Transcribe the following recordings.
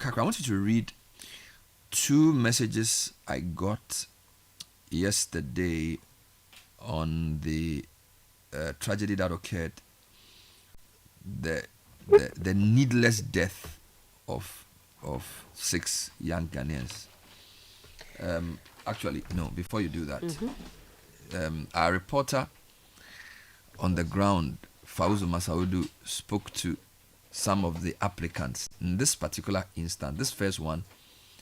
Kakra, I want you to read 2 messages I got yesterday on the tragedy that occurred, the needless death of 6 young Ghanaians. Actually, no, before you do that, our reporter on the ground, Fauzu Masaudu, spoke to some of the applicants. In this particular instance, this first one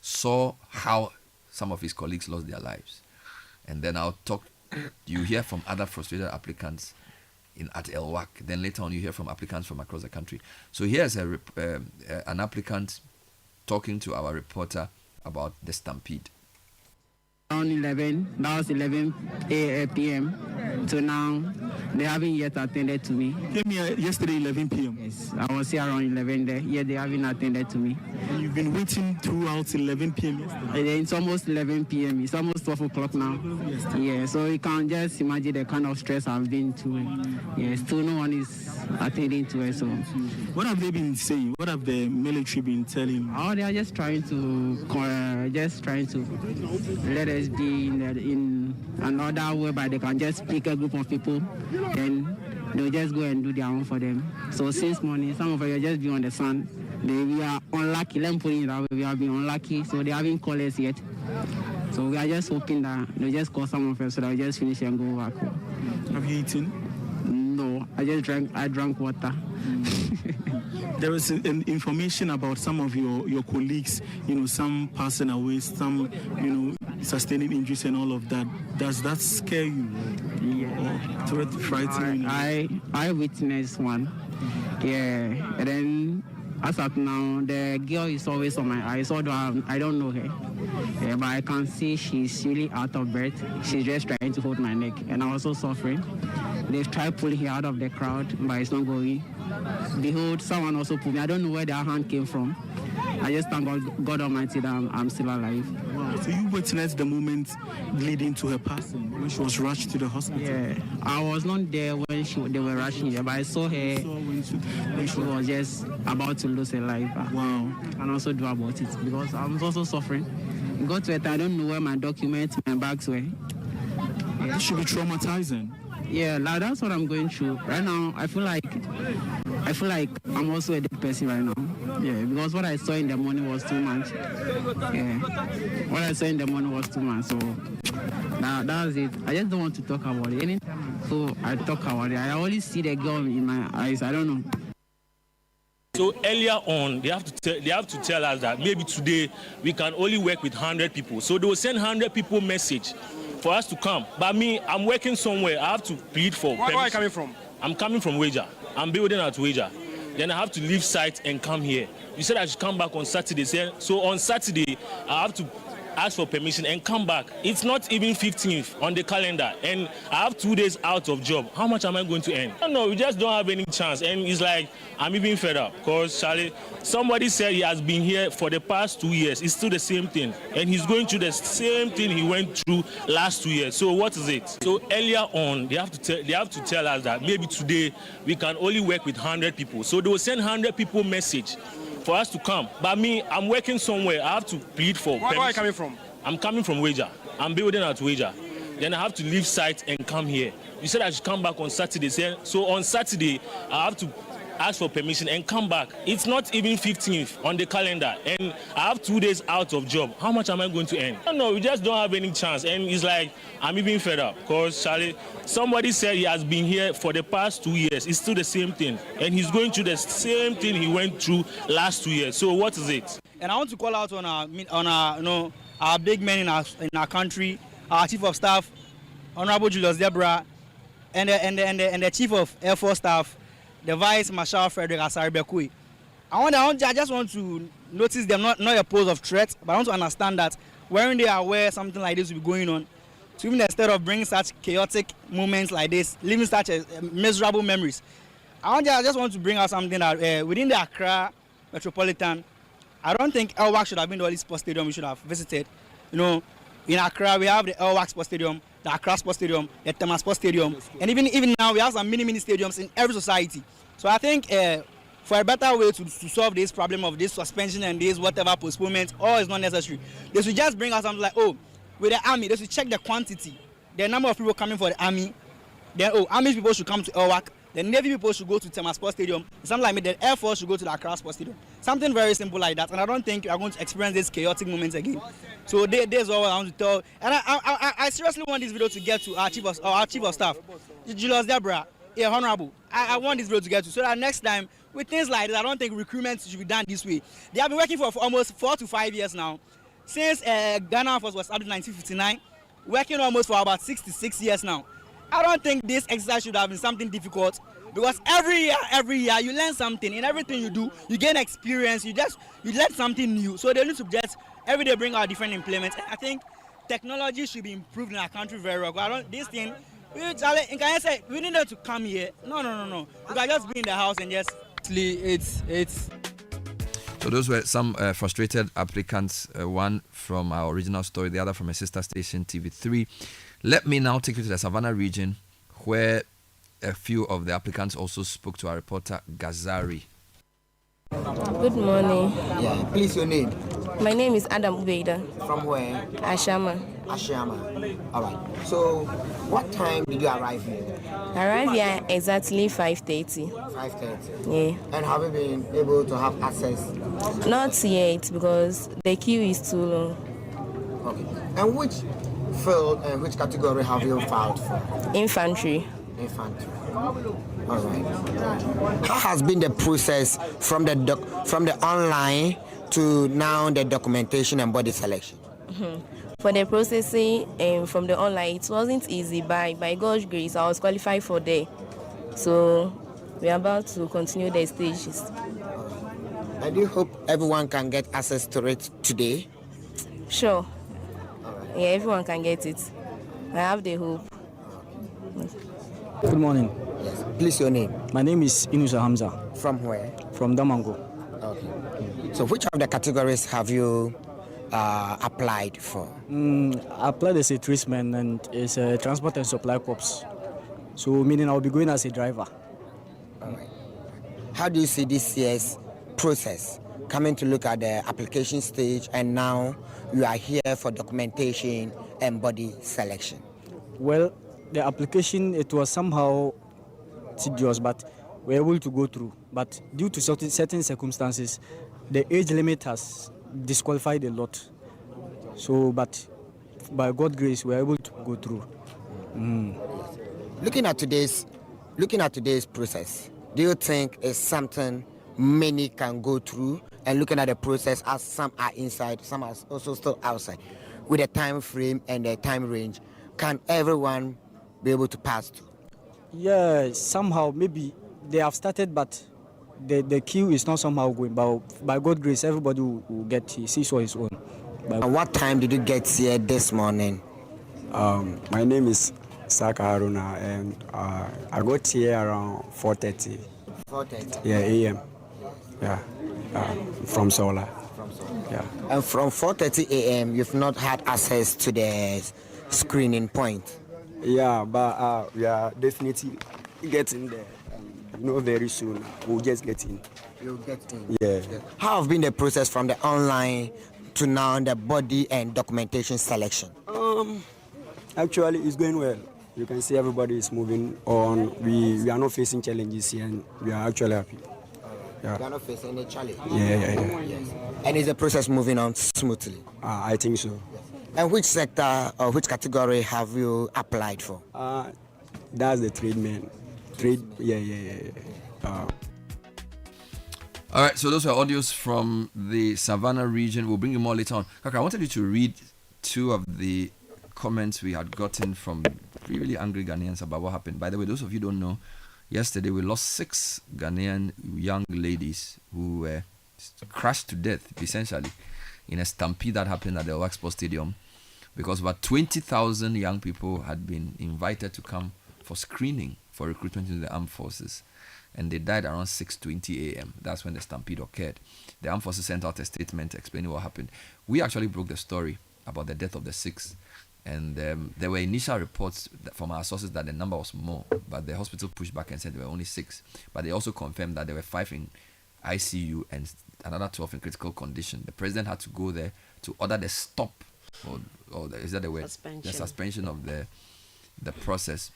saw how some of his colleagues lost their lives. And then you hear from other frustrated applicants at El-Wak. Then later on you hear from applicants from across the country. So here's an applicant talking to our reporter about the stampede. Around 11, that was 11 p.m. So now they haven't yet attended to me. Came here yesterday 11 p.m. Yes, I was here around 11 there. Yeah, they haven't attended to me. And you've been waiting throughout 11 p.m. yesterday? It's almost 11 p.m. It's almost 12 o'clock now. Yeah, so you can just imagine the kind of stress I've been through. Yeah, still no one is attending to it. So what have they been saying? What have the military been telling you? Oh, they are just trying to let us be in another whereby they can just pick a group of people, then they'll just go and do their own for them. So since morning, some of us just be on the sun. We are unlucky. Let me put it that way. We have been unlucky, so they haven't called us yet. So we are just hoping that they'll just call some of us so that we just finish and go back home. Have you eaten? No, I drank water. There is information about some of your colleagues, some passing away, some, sustaining injuries and all of that. Does that scare you? Yeah. Or frighten you? I witnessed one. Yeah. And then as of now, the girl is always on my eyes, although I don't know her. Yeah, but I can see she's really out of breath. She's just trying to hold my neck, and I'm also suffering. They've tried pulling her out of the crowd, but it's not going. Behold, someone also pulled me. I don't know where their hand came from. I just thank God Almighty that I'm still alive. Wow. So you witnessed the moment leading to her passing when she was rushed to the hospital? Yeah, I was not there when they were rushing her, but I saw her when she was just about to lose her life. Wow. And also do about it because I was also suffering. It got to a time I don't know where my documents, my bags were. Yeah. It should be traumatizing. Yeah, like that's what I'm going through right now. I feel like I'm also a dead person right now. Yeah, because what I saw in the morning was too much. Yeah, what I saw in the morning was too much. So that's it. I just don't want to talk about it. Anytime I talk about it, I always see the girl in my eyes. I don't know. So earlier on, they have to tell us that maybe today we can only work with 100 people. So they will send 100 people message for us to come. But me, I'm working somewhere. I have to plead for permission. Where are you coming from? I'm coming from Wager. I'm building at Wager. Then I have to leave site and come here. You said I should come back on Saturday. So on Saturday, I have to ask for permission and come back. It's not even 15th on the calendar, and I have 2 days out of job. How much am I going to earn? I don't know, we just don't have any chance, and it's like I'm even fed up because Charlie, somebody said he has been here for the past 2 years. It's still the same thing, and he's going through the same thing he went through last 2 years. So what is it? So earlier on, they have to tell us that maybe today we can only work with 100 people. So they will send 100 people message for us to come. But me, I'm working somewhere. I have to plead for permission. Where are you coming from? I'm coming from Wager. I'm building at Wager. Then I have to leave site and come here. You said I should come back on Saturday. So on Saturday, I have to ask for permission and come back. It's not even 15th on the calendar, and I have 2 days out of job. How much am I going to earn? I don't know, we just don't have any chance, and it's like I'm even fed up because Charlie, somebody said he has been here for the past 2 years. It's still the same thing, and he's going through the same thing he went through last 2 years. So what is it? And I want to call out on our big men in our country, our Chief of Staff, Honorable Julius Debra, and the Chief of Air Force Staff, the Vice Marshal Frederick Asari-Bekui. I just want to notice them, not a pose of threat, but I want to understand that when they are aware something like this will be going on, to even instead of bringing such chaotic moments like this, leaving such miserable memories. I just want to bring out something that within the Accra Metropolitan, I don't think El-Wak should have been the only sports stadium we should have visited. In Accra, we have the El-Wak Sports Stadium, the Accra Sports Stadium, the Tema Sports Stadium, and even now we have some mini stadiums in every society. So I think for a better way to solve this problem of this suspension and this whatever postponement, all is not necessary. They should just bring us something like, oh, with the army, they should check the quantity, the number of people coming for the army. Then, oh, army people should come to El-Wak. The Navy people should go to Tema Sports Stadium. Something like me, the Air Force should go to the Accra Sports Stadium. Something very simple like that. And I don't think we are going to experience this chaotic moments again. So there's all I want to tell. And I seriously want this video to get to our chief of staff, Julius Debra, Honorable. I want this video to get to, so that next time with things like this, I don't think recruitment should be done this way. They have been working for almost 4 to 5 years now. Since Ghana Force was established in 1959, working almost for about 66 years now. I don't think this exercise should have been something difficult, because every year you learn something. In everything you do, you gain experience. You learn something new. So they need to just every day bring out different implements. I think technology should be improved in our country very well. I don't this thing. Can I say we need them to come here? No. We can just be in the house and just it's. So those were some frustrated applicants, one from our original story, the other from a sister station, TV3. Let me now take you to the Savannah region, where a few of the applicants also spoke to our reporter, Gazari. Good morning. Yeah, please your name. My name is Adam Ubeida. From where? Ashama. All right. So, what time did you arrive here? I arrived here exactly 5:30. 5:30. Yeah. And have you been able to have access? Not yet, because the queue is too long. Okay. And which field and which category have you filed for? Infantry. Infantry. All right. How has been the process from the online to now the documentation and body selection? For the processing from the online, it wasn't easy. By God's grace, I was qualified for there. So we are about to continue the stages. I do hope everyone can get access to it today. Sure. Yeah, everyone can get it. I have the hope. Good morning. Yes. Please your name. My name is Inusa Hamza. From where? From Damango. Okay. So which of the categories have you applied for? I applied as a tradesman and as a transport and supply corps. So meaning I'll be going as a driver. All right. How do you see this year's process? Coming to look at the application stage, and now you are here for documentation and body selection. Well, the application, it was somehow tedious, but we were able to go through. But due to certain circumstances, the age limit has disqualified a lot. So, but by God's grace, we were able to go through. Looking at today's process, do you think it's something many can go through? And looking at the process, as some are inside, some are also still outside, with the time frame and the time range, can everyone be able to pass through? Yeah, somehow maybe they have started, but the queue is not somehow going. But by God's grace, everybody will get his or his own. And what time did you get here this morning? My name is Saka Haruna, and I got here around 4:30. 4:30. Yeah, a.m. Yeah, from Solar. Yeah. And from 4:30 a.m., you've not had access to the screening point. Yeah, but we are definitely getting there. Very soon we'll just get in. You'll get in. Yeah. How have been the process from the online to now the body and documentation selection? Actually, it's going well. You can see everybody is moving on. We are not facing challenges here, and we are actually happy. Yeah. You are not facing any challenge? Yeah. Yes. And is the process moving on smoothly? I think so. Yes. And which sector or which category have you applied for? That's the tradesman. Yeah. All right, so those are audios from the Savannah region. We'll bring you more later on. Kaka, I wanted you to read two of the comments we had gotten from really angry Ghanaians about what happened. By the way, those of you who don't know, yesterday we lost 6 Ghanaian young ladies who were crushed to death, essentially, in a stampede that happened at the El-Wak Sports Stadium, because about 20,000 young people had been invited to come for screening for recruitment into the armed forces, and they died around 6:20 a.m. That's when the stampede occurred. The armed forces sent out a statement explaining what happened. We actually broke the story about the death of the 6, and there were initial reports from our sources that the number was more, but the hospital pushed back and said there were only 6. But they also confirmed that there were 5 in ICU and another 12 in critical condition. The president had to go there to order the stop, is that the word? Suspension. The suspension of the process.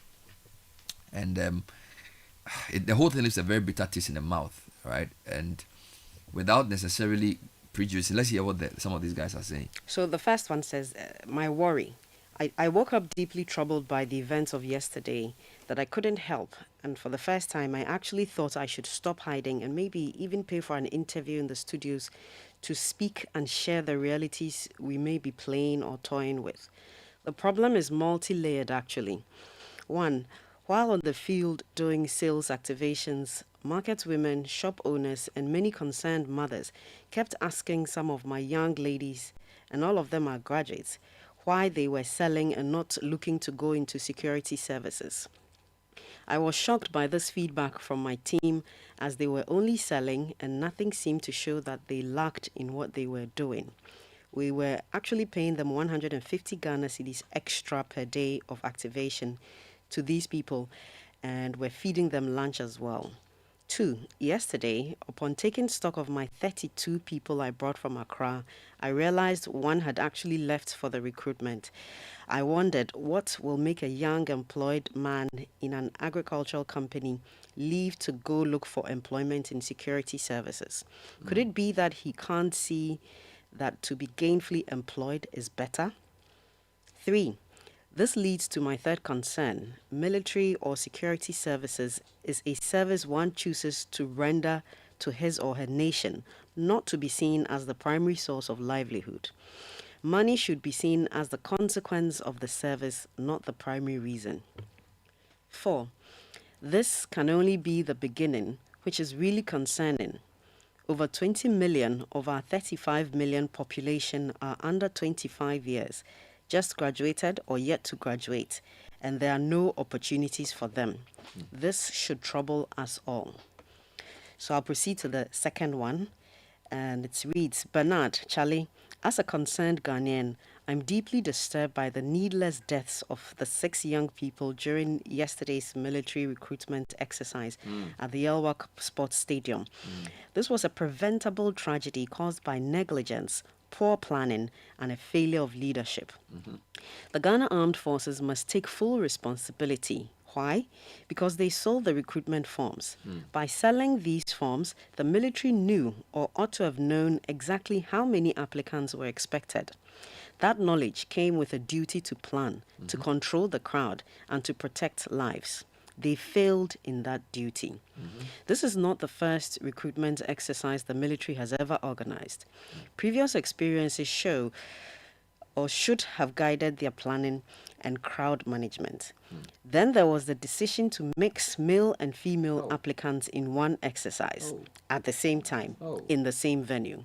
And the whole thing leaves a very bitter taste in the mouth, right? And without necessarily prejudicing, let's hear what some of these guys are saying. So the first one says, my worry. I woke up deeply troubled by the events of yesterday that I couldn't help. And for the first time, I actually thought I should stop hiding and maybe even pay for an interview in the studios to speak and share the realities we may be playing or toying with. The problem is multi-layered, actually. One, while on the field doing sales activations, market women, shop owners, and many concerned mothers kept asking some of my young ladies, and all of them are graduates, why they were selling and not looking to go into security services. I was shocked by this feedback from my team, as they were only selling and nothing seemed to show that they lacked in what they were doing. We were actually paying them 150 Ghana cedis extra per day of activation to these people, and we're feeding them lunch as well. 2, yesterday, upon taking stock of my 32 people I brought from Accra, I realized one had actually left for the recruitment. I wondered what will make a young employed man in an agricultural company leave to go look for employment in security services. Could it be that he can't see that to be gainfully employed is better? 3, this leads to my third concern. Military or security services is a service one chooses to render to his or her nation, not to be seen as the primary source of livelihood. Money should be seen as the consequence of the service, not the primary reason. 4, this can only be the beginning, which is really concerning. Over 20 million of our 35 million population are under 25 years, just graduated or yet to graduate, and there are no opportunities for them. This should trouble us all. So I'll proceed to the second one, and it reads, Bernard, Charlie, as a concerned Ghanaian, I'm deeply disturbed by the needless deaths of the 6 young people during yesterday's military recruitment exercise at the El-Wak Sports Stadium. This was a preventable tragedy caused by negligence, poor planning, and a failure of leadership. The Ghana Armed Forces must take full responsibility. Why? Because they sold the recruitment forms. By selling these forms, the military knew or ought to have known exactly how many applicants were expected. That knowledge came with a duty to plan, to control the crowd, and to protect lives. They failed in that duty. This is not the first recruitment exercise the military has ever organized. Previous experiences show or should have guided their planning and crowd management. Then there was the decision to mix male and female applicants in one exercise at the same time, in the same venue.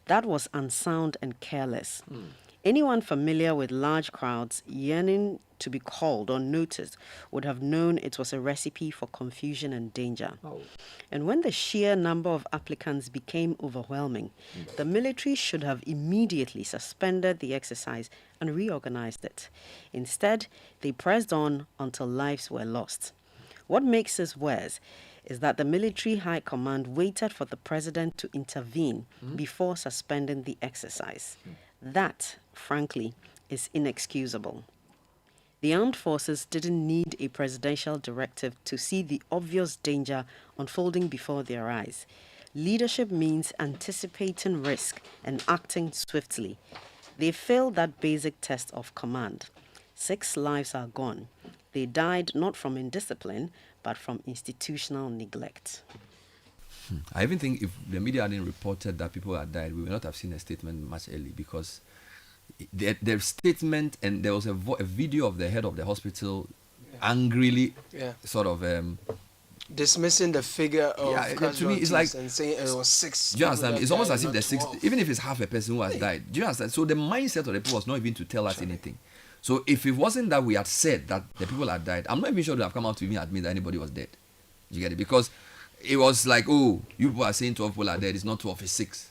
That was unsound and careless. Anyone familiar with large crowds yearning to be called or noticed would have known it was a recipe for confusion and danger. And when the sheer number of applicants became overwhelming, the military should have immediately suspended the exercise and reorganized it. Instead, they pressed on until lives were lost. What makes this worse is that the military high command waited for the president to intervene before suspending the exercise. That, frankly, is inexcusable. The armed forces didn't need a presidential directive to see the obvious danger unfolding before their eyes. Leadership means anticipating risk and acting swiftly. They failed that basic test of command. 6 lives are gone. They died not from indiscipline, but from institutional neglect. I even think if the media hadn't reported that people had died, we would not have seen a statement much early, because the statement, and there was a video of the head of the hospital angrily sort of dismissing the figure of to me it's like, and saying it was 6. Do you understand? It's almost as if the 6, even if it's half a person who has died. Do you understand? So the mindset of the people was not even to tell us anything. So if it wasn't that we had said that the people had died, I'm not even sure they have come out to even admit that anybody was dead. You get it? Because it was like, oh, you people are saying 12 people are dead. It's not 12, it's 6.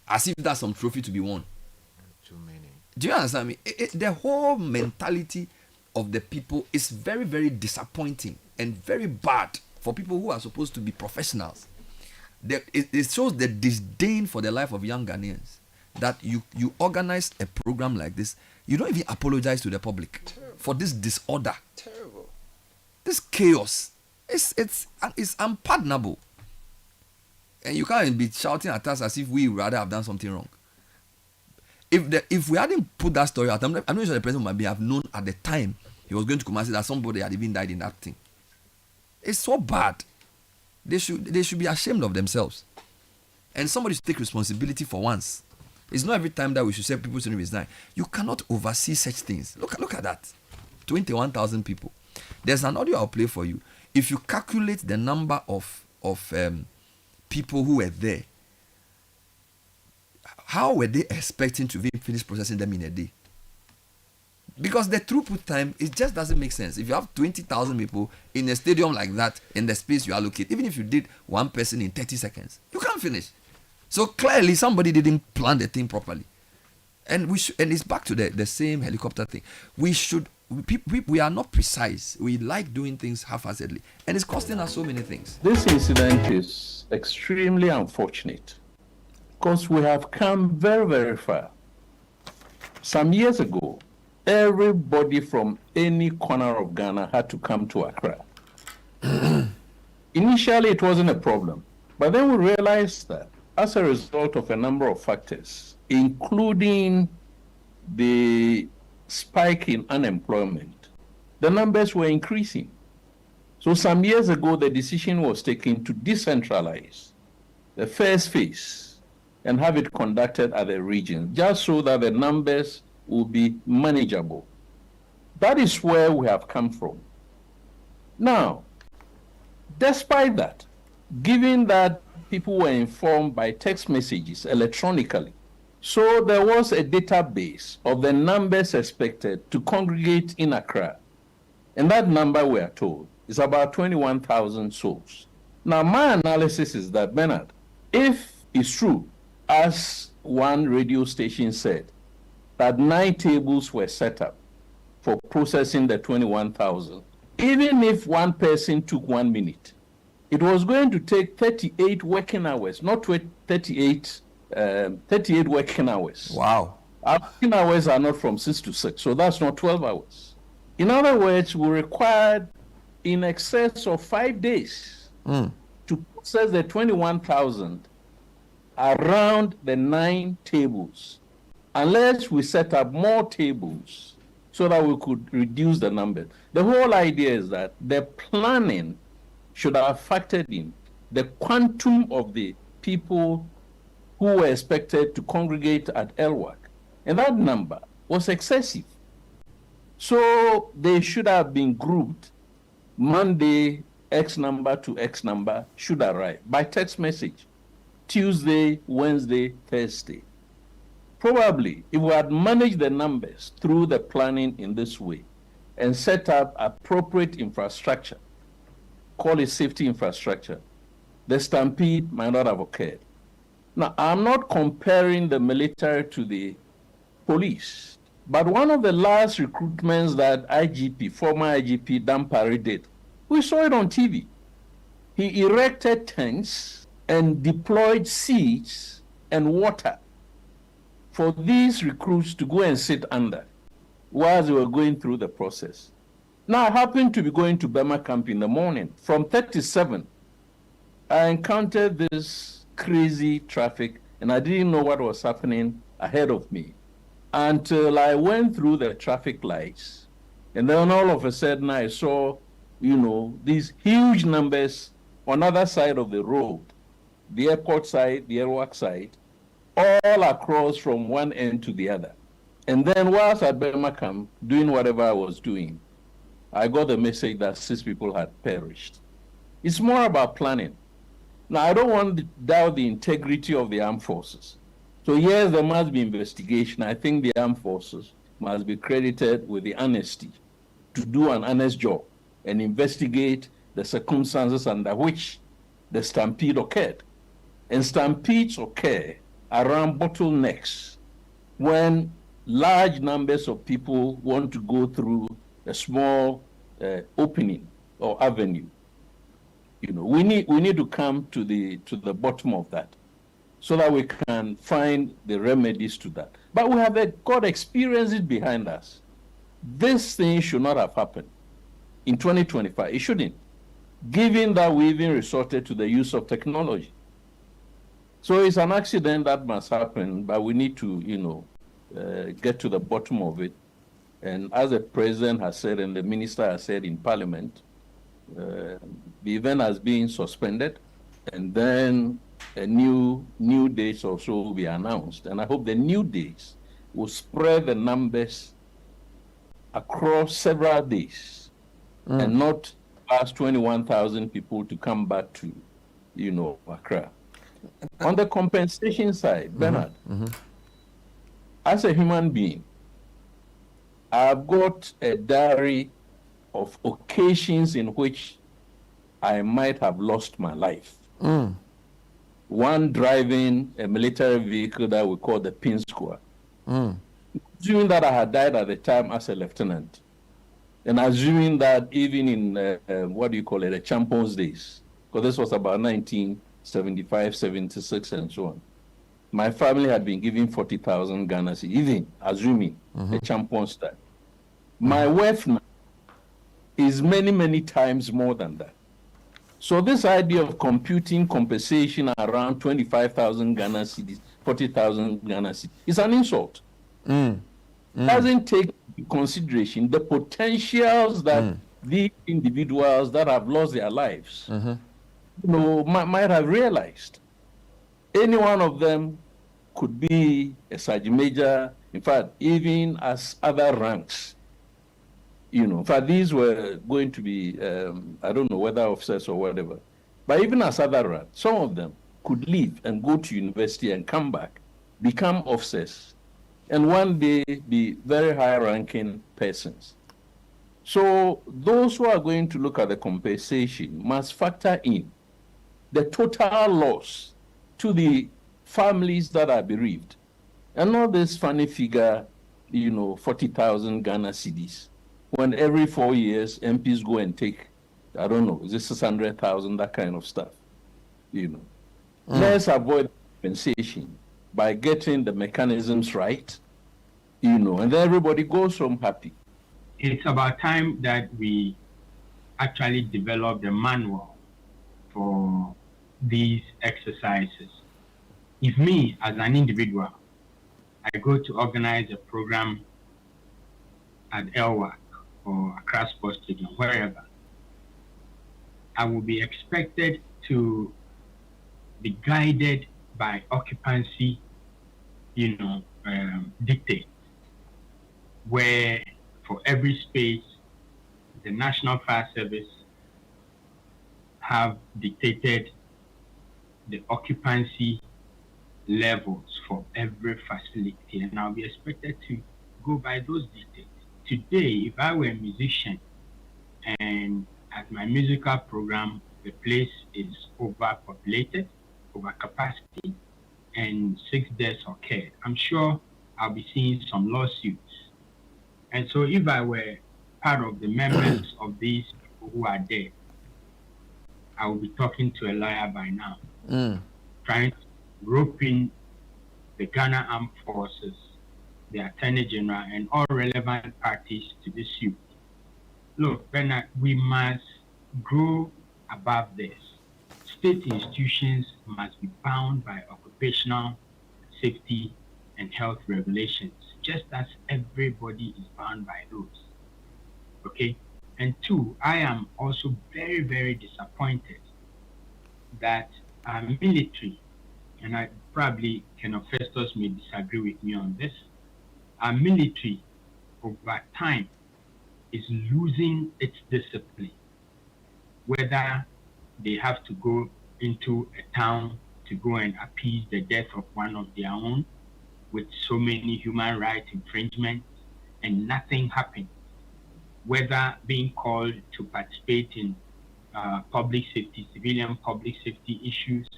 As if that's some trophy to be won. Too many. Do you understand me? The whole mentality of the people is very, very disappointing and very bad for people who are supposed to be professionals. It shows the disdain for the life of young Ghanaians that you organize a program like this. You don't even apologize to the public for this disorder. Terrible. This chaos. It's unpardonable. And you can't be shouting at us as if we rather have done something wrong. If we hadn't put that story out, I'm not sure the president might have known at the time he was going to come and say that somebody had even died in that thing. It's so bad. They should be ashamed of themselves. And somebody should take responsibility for once. It's not every time that we should say people shouldn't resign. You cannot oversee such things. Look at that. 21,000 people. There's an audio I'll play for you. If you calculate the number of people who were there, how were they expecting to finish processing them in a day? Because the throughput time, it just doesn't make sense. If you have 20,000 people in a stadium like that, in the space you allocate, even if you did one person in 30 seconds, you can't finish. So clearly somebody didn't plan the thing properly. And it's back to the same helicopter thing. We are not precise. We like doing things half-heartedly. And it's costing us so many things. This incident is extremely unfortunate because we have come very, very far. Some years ago, everybody from any corner of Ghana had to come to Accra. Initially, it wasn't a problem. But then we realized that as a result of a number of factors, including the spike in unemployment, the numbers were increasing. So some years ago, the decision was taken to decentralize the first phase and have it conducted at the region, just so that the numbers will be manageable. That is where we have come from. Now, despite that, given that people were informed by text messages electronically, so there was a database of the numbers expected to congregate in Accra. And that number, we are told, is about 21,000 souls. Now, my analysis is that, Bernard, if it's true, as one radio station said, that 9 tables were set up for processing the 21,000, even if one person took 1 minute, it was going to take 38 working hours, not 38 working hours. Wow. Our working hours are not from 6 to 6, so that's not 12 hours. In other words, we required in excess of 5 days to process the 21,000 around the 9 tables, unless we set up more tables so that we could reduce the number. The whole idea is that the planning should have factored in the quantum of the people who were expected to congregate at Elwak. And that number was excessive. So they should have been grouped. Monday, X number to X number should arrive by text message. Tuesday, Wednesday, Thursday. Probably, if we had managed the numbers through the planning in this way and set up appropriate infrastructure, call it safety infrastructure, the stampede might not have occurred. Now, I'm not comparing the military to the police, but one of the last recruitments that former IGP Dampari did, we saw it on TV. He erected tents and deployed seats and water for these recruits to go and sit under while they were going through the process. Now, I happened to be going to Burma camp in the morning. From 37, I encountered this crazy traffic, and I didn't know what was happening ahead of me until I went through the traffic lights. And then all of a sudden, I saw, these huge numbers on the other side of the road, the airport side, the Elwak side, all across from one end to the other. And then whilst at Burma camp, doing whatever I was doing, I got a message that 6 people had perished. It's more about planning. Now, I don't want to doubt the integrity of the armed forces. So yes, there must be investigation. I think the armed forces must be credited with the honesty to do an honest job and investigate the circumstances under which the stampede occurred. And stampedes occur around bottlenecks when large numbers of people want to go through a small opening or avenue. we need to come to the bottom of that, so that we can find the remedies to that. But we have got experiences behind us. This thing should not have happened in 2025. It shouldn't, given that we even resorted to the use of technology. So it's an accident that must happen, but we need to, get to the bottom of it. And as the president has said and the minister has said in Parliament, the event has been suspended, and then a new dates also will be announced. And I hope the new dates will spread the numbers across several days, and not ask 21,000 people to come back to, Accra. On the compensation side, Bernard, as a human being, I've got a diary of occasions in which I might have lost my life. One driving a military vehicle that we call the Pin Squad. Assuming that I had died at the time as a lieutenant, and assuming that even in, the Champions days, because this was about 1975, 76, and so on, my family had been given 40,000 Ghana cedis, even assuming the Champions time. My wealth now is many, many times more than that. So this idea of computing compensation around 25,000 Ghana cedis, 40,000 Ghana cedis, is an insult. Doesn't take into consideration the potentials that these individuals that have lost their lives, might have realized. Any one of them could be a sergeant major, in fact, even as other ranks. In fact, these were going to be, I don't know whether officers or whatever, but even as other ranks, some of them could leave and go to university and come back, become officers, and one day be very high-ranking persons. So those who are going to look at the compensation must factor in the total loss to the families that are bereaved, and not this funny figure, 40,000 Ghana cedis, when every 4 years MPs go and take, I don't know, is it 600,000, that kind of stuff. Let's avoid compensation by getting the mechanisms right, and then everybody goes home happy. It's about time that we actually develop the manual for these exercises. If me, as an individual, I go to organize a program at Elwak or Accra Sports Stadium, wherever, I will be expected to be guided by occupancy, dictate, where for every space, the National Fire Service have dictated the occupancy levels for every facility, and I'll be expected to go by those dictates. Today, if I were a musician and at my musical program, the place is overpopulated, overcapacity, and 6 deaths occurred, I'm sure I'll be seeing some lawsuits. And so if I were part of the members of these people who are dead, I will be talking to a lawyer by now, trying to rope in the Ghana Armed Forces, the Attorney General, and all relevant parties to this suit. Look, Bernard, we must grow above this. State institutions must be bound by occupational safety and health regulations, just as everybody is bound by those. Okay? And two, I am also very, very disappointed that our military, and I probably, Colonel Festus may disagree with me on this, our military over time is losing its discipline, whether they have to go into a town to go and appease the death of one of their own with so many human rights infringements and nothing happened, whether being called to participate in public safety, civilian public safety issues,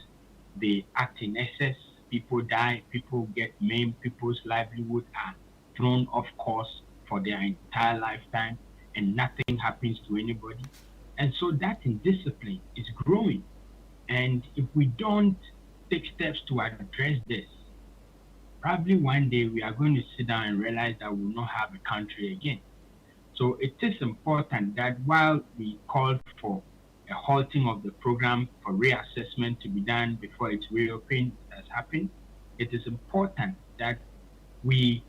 they act in excess, people die, people get maimed, people's livelihood are thrown off course for their entire lifetime, and nothing happens to anybody. And so that indiscipline is growing. And if we don't take steps to address this, probably one day we are going to sit down and realize that we will not have a country again. So it is important that while we called for a halting of the program for reassessment to be done before its reopening has happened, it is important that we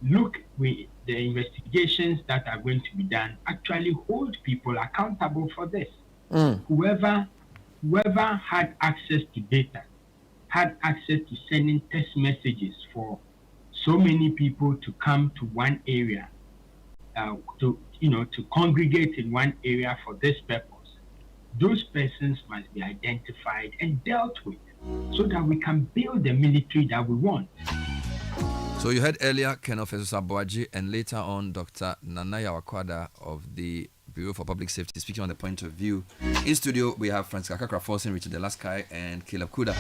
the investigations that are going to be done actually hold people accountable for this. Whoever had access to data, had access to sending text messages for so many people to come to one area, to congregate in one area for this purpose, those persons must be identified and dealt with so that we can build the military that we want. So you heard earlier Ken Officer Boaji and later on Dr. Nanaya Wakwada of the Bureau for Public Safety speaking on the point of view. In studio, we have Francis Kakra Forsen, Richard Delaskai, and Caleb Kuda.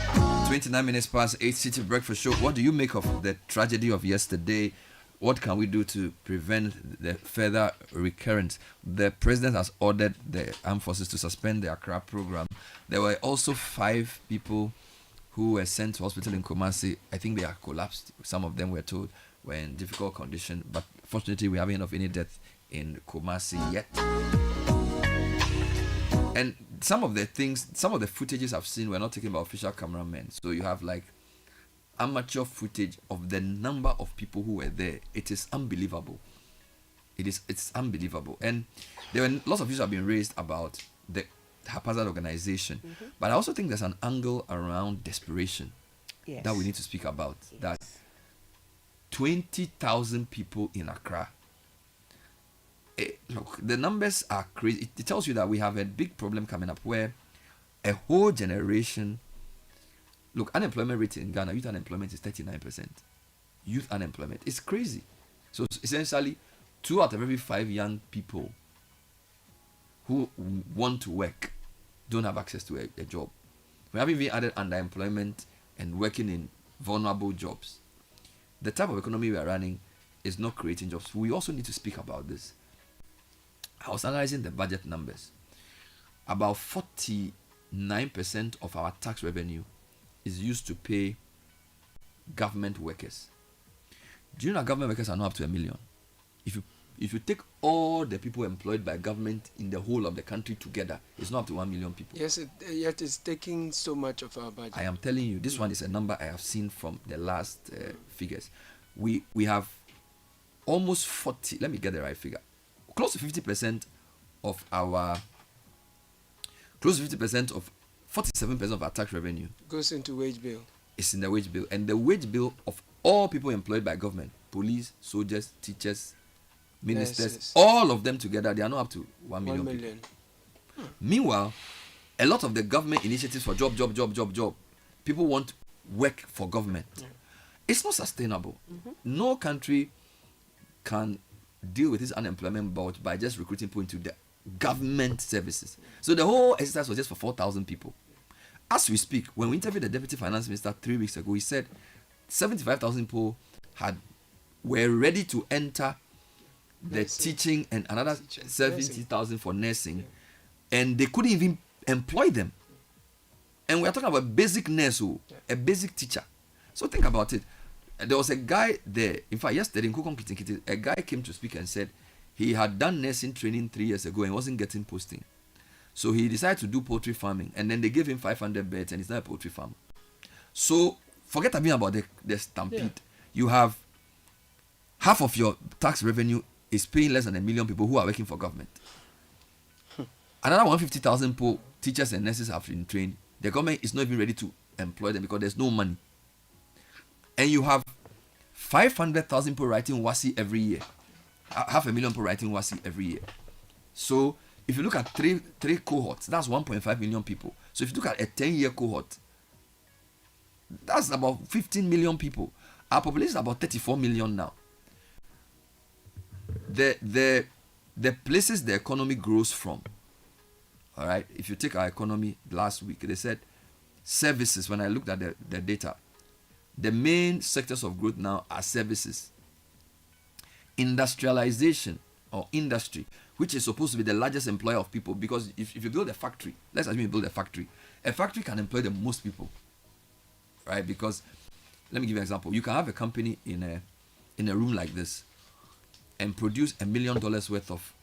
29 minutes past 8 City Breakfast Show. What do you make of the tragedy of yesterday? What can we do to prevent the further recurrence? The president has ordered the armed forces to suspend the Accra program. There were also 5 people who were sent to hospital in Kumasi. I think they are collapsed. Some of them were told were in difficult condition, but fortunately we haven't heard of any death in Kumasi yet. And some of the footages I've seen were not taken by official cameramen. So you have like amateur footage of the number of people who were there. It is unbelievable. It's unbelievable. And there were lots of issues have been raised about the haphazard organization. But I also think there's an angle around desperation that we need to speak about. That 20,000 people in Accra. Look, the numbers are crazy. It tells you that we have a big problem coming up where a whole generation. Look, unemployment rate in Ghana, youth unemployment is 39%. Youth unemployment is crazy. So essentially, 2 out of every 5 young people who want to work don't have access to a job. We haven't even added underemployment and working in vulnerable jobs. The type of economy we are running is not creating jobs. We also need to speak about this. I was analyzing the budget numbers. About 49% of our tax revenue is used to pay government workers. Do you know that government workers are not up to 1 million? If you take all the people employed by government in the whole of the country together, it's not up to 1 million people. Yes, yet it's taking so much of our budget. I am telling you, this one is a number I have seen from the last figures. We have almost 40, let me get the right figure, close to 50% of 47% of our tax revenue goes into wage bill. It's in the wage bill. And the wage bill of all people employed by government, police, soldiers, teachers, ministers, Yes. all of them together, they are not up to 1 million. 1 million. Meanwhile, a lot of the government initiatives for job, people want work for government. It's not sustainable. No country can deal with this unemployment bout by just recruiting people into the government services. So the whole exercise was just for 4,000 people. As we speak, when we interviewed the Deputy Finance Minister 3 weeks ago, he said 75,000 people were ready to enter the teaching and another 70,000 for nursing, and they couldn't even employ them. And we are talking about basic nurse, a basic teacher. So think about it. There was a guy there, in fact, yesterday in Kukong Kitikiti, a guy came to speak and said he had done nursing training 3 years ago and wasn't getting posting. So he decided to do poultry farming, and then they gave him 500 beds, and he's not a poultry farmer. So forget about the stampede. You have half of your tax revenue is paying less than 1 million people who are working for government. Another 150,000 people, teachers and nurses have been trained. The government is not even ready to employ them because there's no money. And you have 500,000 people writing WASI every year. 500,000 people writing WASI every year. So if you look at three cohorts, that's 1.5 million people. So if you look at a 10-year cohort, that's about 15 million people. Our population is about 34 million now. The places the economy grows from, all right, if you take our economy last week, they said services, when I looked at the data, the main sectors of growth now are services. Industrialization or industry, which is supposed to be the largest employer of people, because if you build a factory, let's assume you build a factory can employ the most people, right? Because let me give you an example. You can have a company in a room like this and produce $1 million worth of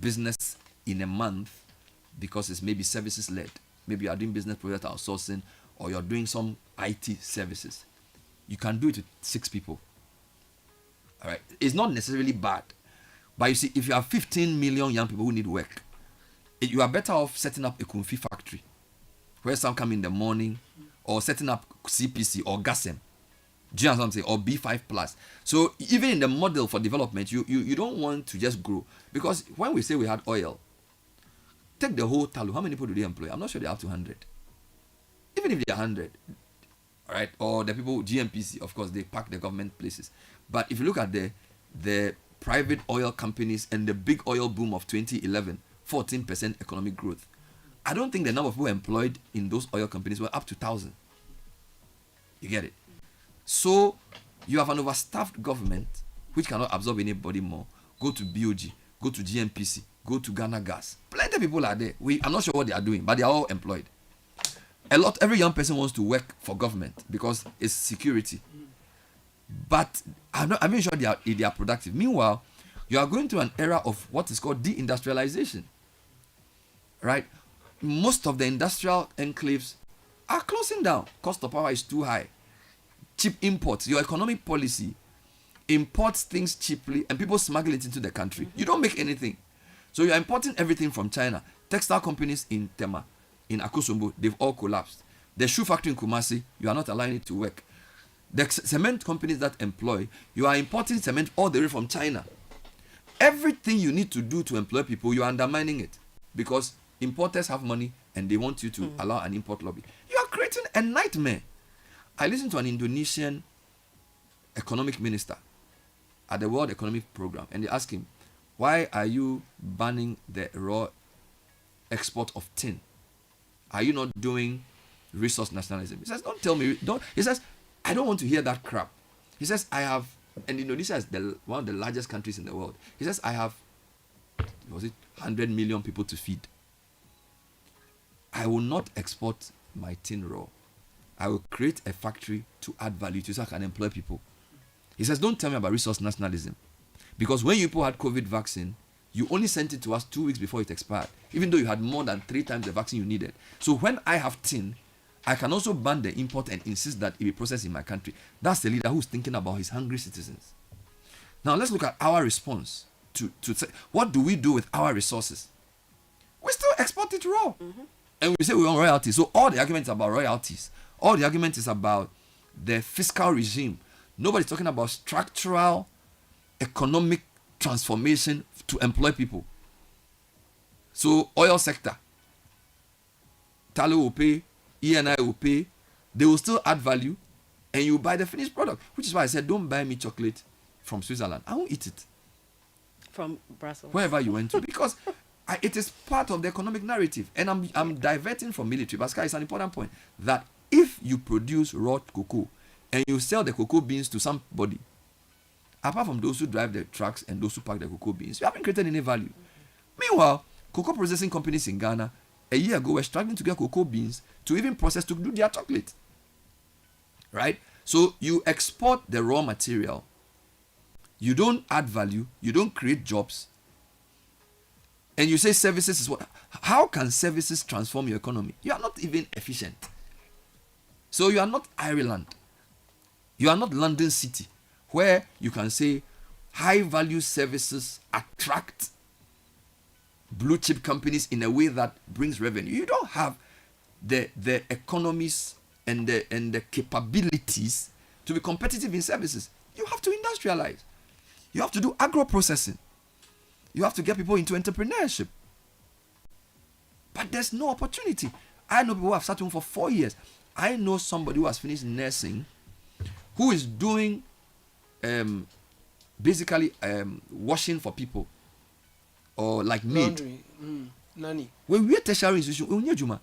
business in a month, because it's maybe services led. Maybe you are doing business project outsourcing, or you're doing some IT services. You can do it with 6 people. All right, it's not necessarily bad, but you see, if you have 15 million young people who need work, you are better off setting up a Kumfi factory where some come in the morning, or setting up CPC or GASM. Do you know what I'm saying? Or B5 plus. So even in the model for development, you don't want to just grow, because when we say we had oil, take the whole Talu, how many people do they employ? I'm not sure they have 200. Even if they're 100, all right, or the people GMPC, of course, they pack the government places. But if you look at the private oil companies and the big oil boom of 2011, 14% economic growth, I don't think the number of people employed in those oil companies were up to 1,000. You get it? So you have an overstaffed government which cannot absorb anybody more. Go to BOG, go to GMPC, go to Ghana Gas. Plenty of people are there. I'm not sure what they are doing, but they are all employed. Every young person wants to work for government because it's security. But I'm not sure they are productive. Meanwhile, you are going through an era of what is called deindustrialization. Right? Most of the industrial enclaves are closing down. Cost of power is too high. Cheap imports. Your economic policy imports things cheaply and people smuggle it into the country. You don't make anything. So you're importing everything from China. Textile companies in Tema, in Akosombo, they've all collapsed. The shoe factory in Kumasi, you are not allowing it to work. The cement companies that employ, you are importing cement all the way from China. Everything you need to do to employ people, you are undermining it, because importers have money and they want you to allow an import lobby. You are creating a nightmare. I listened to an Indonesian economic minister at the World Economic Program, and they asked him, why are you banning the raw export of tin? Are you not doing resource nationalism? He says, don't tell me. He says, I don't want to hear that crap. He says, and Indonesia is one of the largest countries in the world. He says, I have, 100 million people to feed. I will not export my tin raw. I will create a factory to add value to, so I can employ people. He says, don't tell me about resource nationalism. Because when you people had COVID vaccine, you only sent it to us 2 weeks before it expired, even though you had more than 3 times the vaccine you needed. So when I have tin, I can also ban the import and insist that it be processed in my country. That's the leader who's thinking about his hungry citizens. Now let's look at our response to say, what do we do with our resources? We still export it raw. And we say we want royalties. So all the arguments about royalties, all the argument is about the fiscal regime. Nobody's talking about structural economic transformation to employ people. So oil sector, Talo will pay, ENI will pay, they will still add value, and you buy the finished product. Which is why I said, don't buy me chocolate from Switzerland. I won't eat it. From Brussels. Wherever you went to, because it is part of the economic narrative. And I'm diverting from military, but it's an important point, that if you produce raw cocoa and you sell the cocoa beans to somebody, apart from those who drive the trucks and those who pack the cocoa beans, you haven't created any value. Meanwhile, cocoa processing companies in Ghana a year ago were struggling to get cocoa beans to even process to do their chocolate. Right? So you export the raw material, you don't add value, you don't create jobs, and you say services is what? How can services transform your economy? You are not even efficient. So you are not Ireland. You are not London City, where you can say high value services attract blue chip companies in a way that brings revenue. You don't have the economies and the capabilities to be competitive in services. You have to industrialize. You have to do agro processing. You have to get people into entrepreneurship. But there's no opportunity. I know people who have sat home for 4 years. I know somebody who has finished nursing, who is doing basically washing for people, or like maid. Laundry. Nanny. When we are tertiary institution, imagine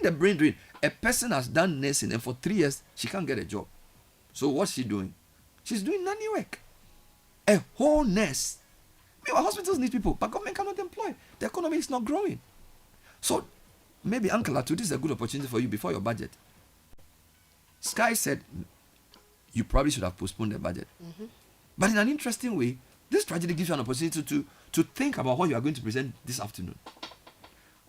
the brain drain. A person has done nursing and for 3 years she can't get a job. So what's she doing? She's doing nanny work. a whole nurse. Our hospitals need people, but government cannot employ. The economy is not growing. So maybe, Uncle Atu, this is a good opportunity for you before your budget. Sky said you probably should have postponed the budget. But in an interesting way, this tragedy gives you an opportunity to think about what you are going to present this afternoon.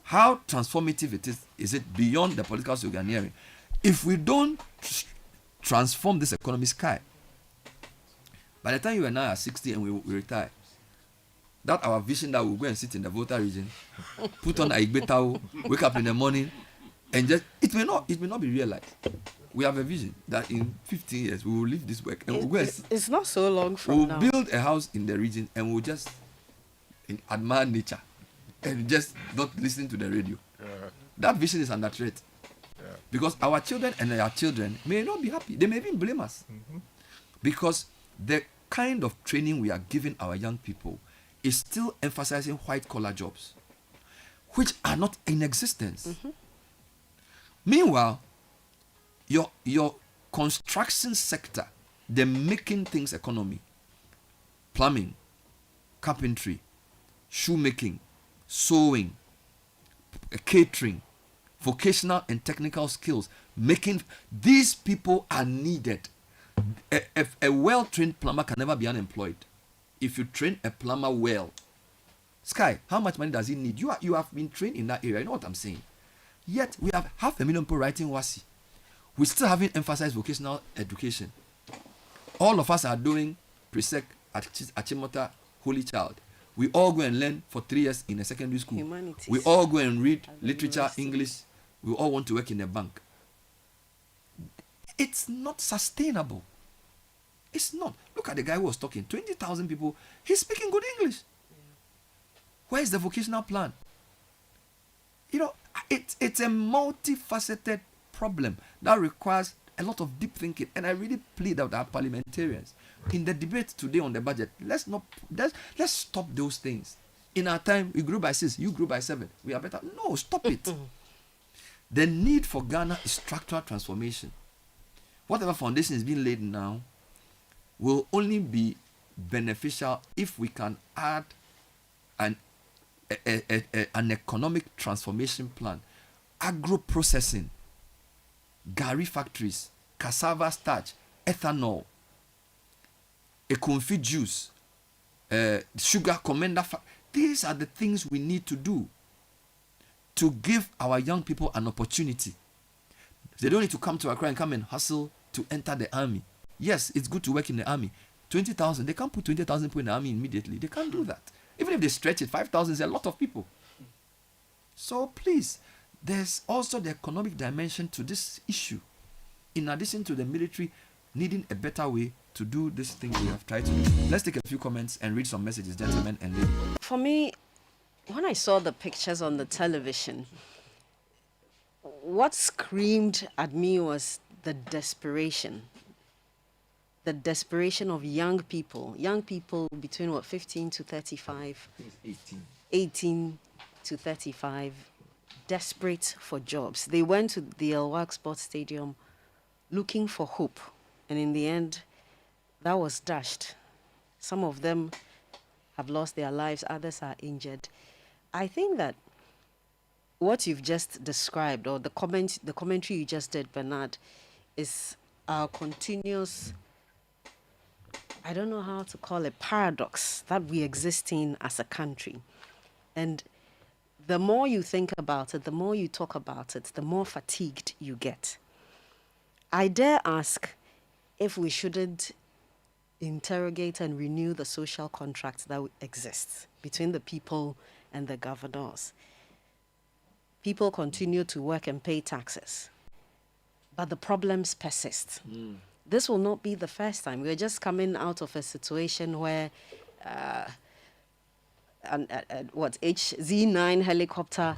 How transformative it is it beyond the political sloganeering? If we don't transform this economy, Sky, by the time you and I are 60 and we retire, that our vision that we'll go and sit in the voter region, put on a Igbetao, wake up in the morning, and just, it may not be realized. We have a vision that in 15 years we will leave this work and we'll go and it's not so long from now. We'll build a house in the region and we'll just admire nature and just not listen to the radio. That vision is under threat. Because our children and their children may not be happy. They may even blame us. Because the kind of training we are giving our young people is still emphasizing white-collar jobs, which are not in existence. Meanwhile, your construction sector, the making things economy, plumbing, carpentry, shoemaking, sewing, catering, vocational and technical skills, these people are needed. A well-trained plumber can never be unemployed. If you train a plumber well, Sky, how much money does he need? You have been trained in that area. You know what I'm saying? Yet we have 500,000 people writing WASI. We still haven't emphasized vocational education. All of us are doing pre-sec at Chimota Holy Child. We all go and learn for 3 years in a secondary school. Humanities. We all go and read literature, English. We all want to work in a bank. It's not sustainable. It's not. Look at the guy who was talking. 20,000 people. He's speaking good English. Where is the vocational plan? You know, it's a multifaceted problem that requires a lot of deep thinking. And I really plead with our parliamentarians in the debate today on the budget. Let's stop those things. In our time, we grew by 6, you grew by 7. We are better. No, stop it. The need for Ghana is structural transformation. Whatever foundation is being laid now will only be beneficial if we can add an economic transformation plan. Agro-processing, gari factories, cassava starch, ethanol, econfi juice, sugar commander. These are the things we need to do to give our young people an opportunity. They don't need to come to Accra and come and hustle to enter the army. Yes, it's good to work in the army. 20,000, they can't put 20,000 people in the army immediately. They can't do that. Even if they stretch it, 5,000 is a lot of people. So please, there's also the economic dimension to this issue. In addition to the military needing a better way to do this thing we have tried to do. Let's take a few comments and read some messages, gentlemen and ladies. For me, when I saw the pictures on the television, what screamed at me was the desperation. The desperation of young people between 15 to 35, 18 to 35, desperate for jobs. They went to the El-Wak Sports Stadium looking for hope, and in the end, that was dashed. Some of them have lost their lives, others are injured. I think that what you've just described, or the commentary you just did, Bernard, is our continuous, I don't know how to call it, paradox that we exist in as a country. And the more you think about it, the more you talk about it, the more fatigued you get. I dare ask if we shouldn't interrogate and renew the social contract that exists between the people and the governors. People continue to work and pay taxes, but the problems persist. This will not be the first time. We're just coming out of a situation where HZ9 helicopter,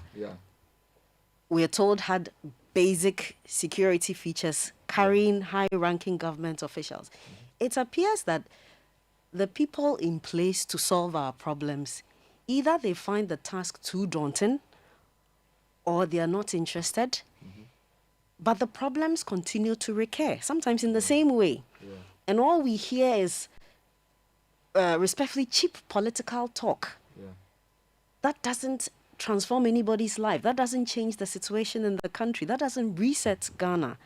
we're told, had basic security features carrying high-ranking government officials. It appears that the people in place to solve our problems, either they find the task too daunting or they are not interested, but the problems continue to recur, sometimes in the same way. And all we hear is respectfully, cheap political talk. Yeah. That doesn't transform anybody's life. That doesn't change the situation in the country. That doesn't reset Ghana.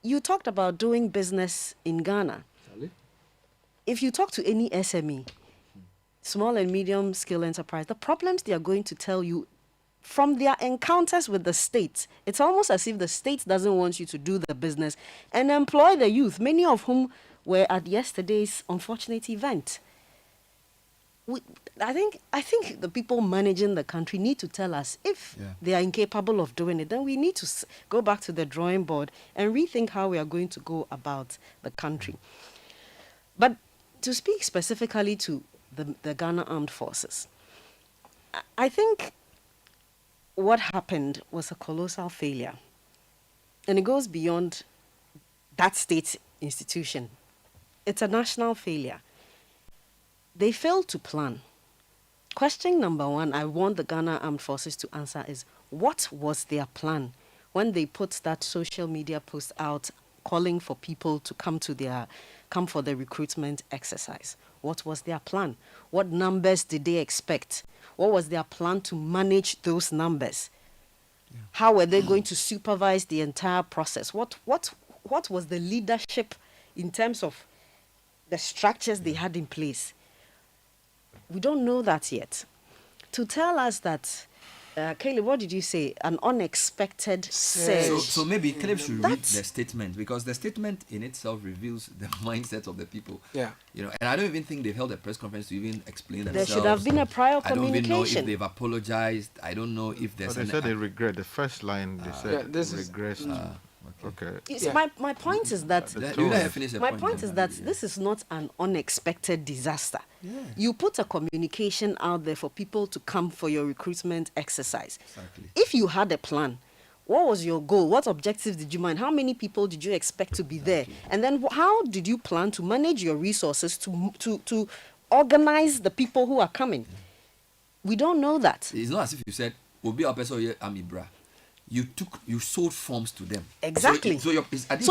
You talked about doing business in Ghana. Charlie? If you talk to any SME, small and medium scale enterprise, the problems they are going to tell you from their encounters with the state, it's almost as if the state doesn't want you to do the business and employ the youth, many of whom were at yesterday's unfortunate event. I think the people managing the country need to tell us if they are incapable of doing it, then we need to go back to the drawing board and rethink how we are going to go about the country. But to speak specifically to the Ghana Armed Forces, I think what happened was a colossal failure. And it goes beyond that state institution. It's a national failure. They failed to plan. Question number one I want the Ghana Armed Forces to answer is, what was their plan when they put that social media post out calling for people to come for the recruitment exercise? What was their plan? What numbers did they expect? What was their plan to manage those numbers? Yeah. How were they going to supervise the entire process? What was the leadership in terms of the structures they had in place? We don't know that yet. To tell us that, Caleb, what did you say? An unexpected surge. So maybe Caleb should read the statement, because the statement in itself reveals the mindset of the people. Yeah. You know, and I don't even think they've held a press conference to even explain themselves. There should have been a prior communication. I don't even know if they've apologized. I don't know if there's. They said they regret. The first line they said regrets. Okay. My point is that this is not an unexpected disaster. Yeah. You put a communication out there for people to come for your recruitment exercise. Exactly. If you had a plan, what was your goal? What objectives did you mind? How many people did you expect to be there? And then how did you plan to manage your resources to organize the people who are coming? We don't know that. It's not as if you said, "We'll be our person Ami Bra." You sold forms to them. Exactly. So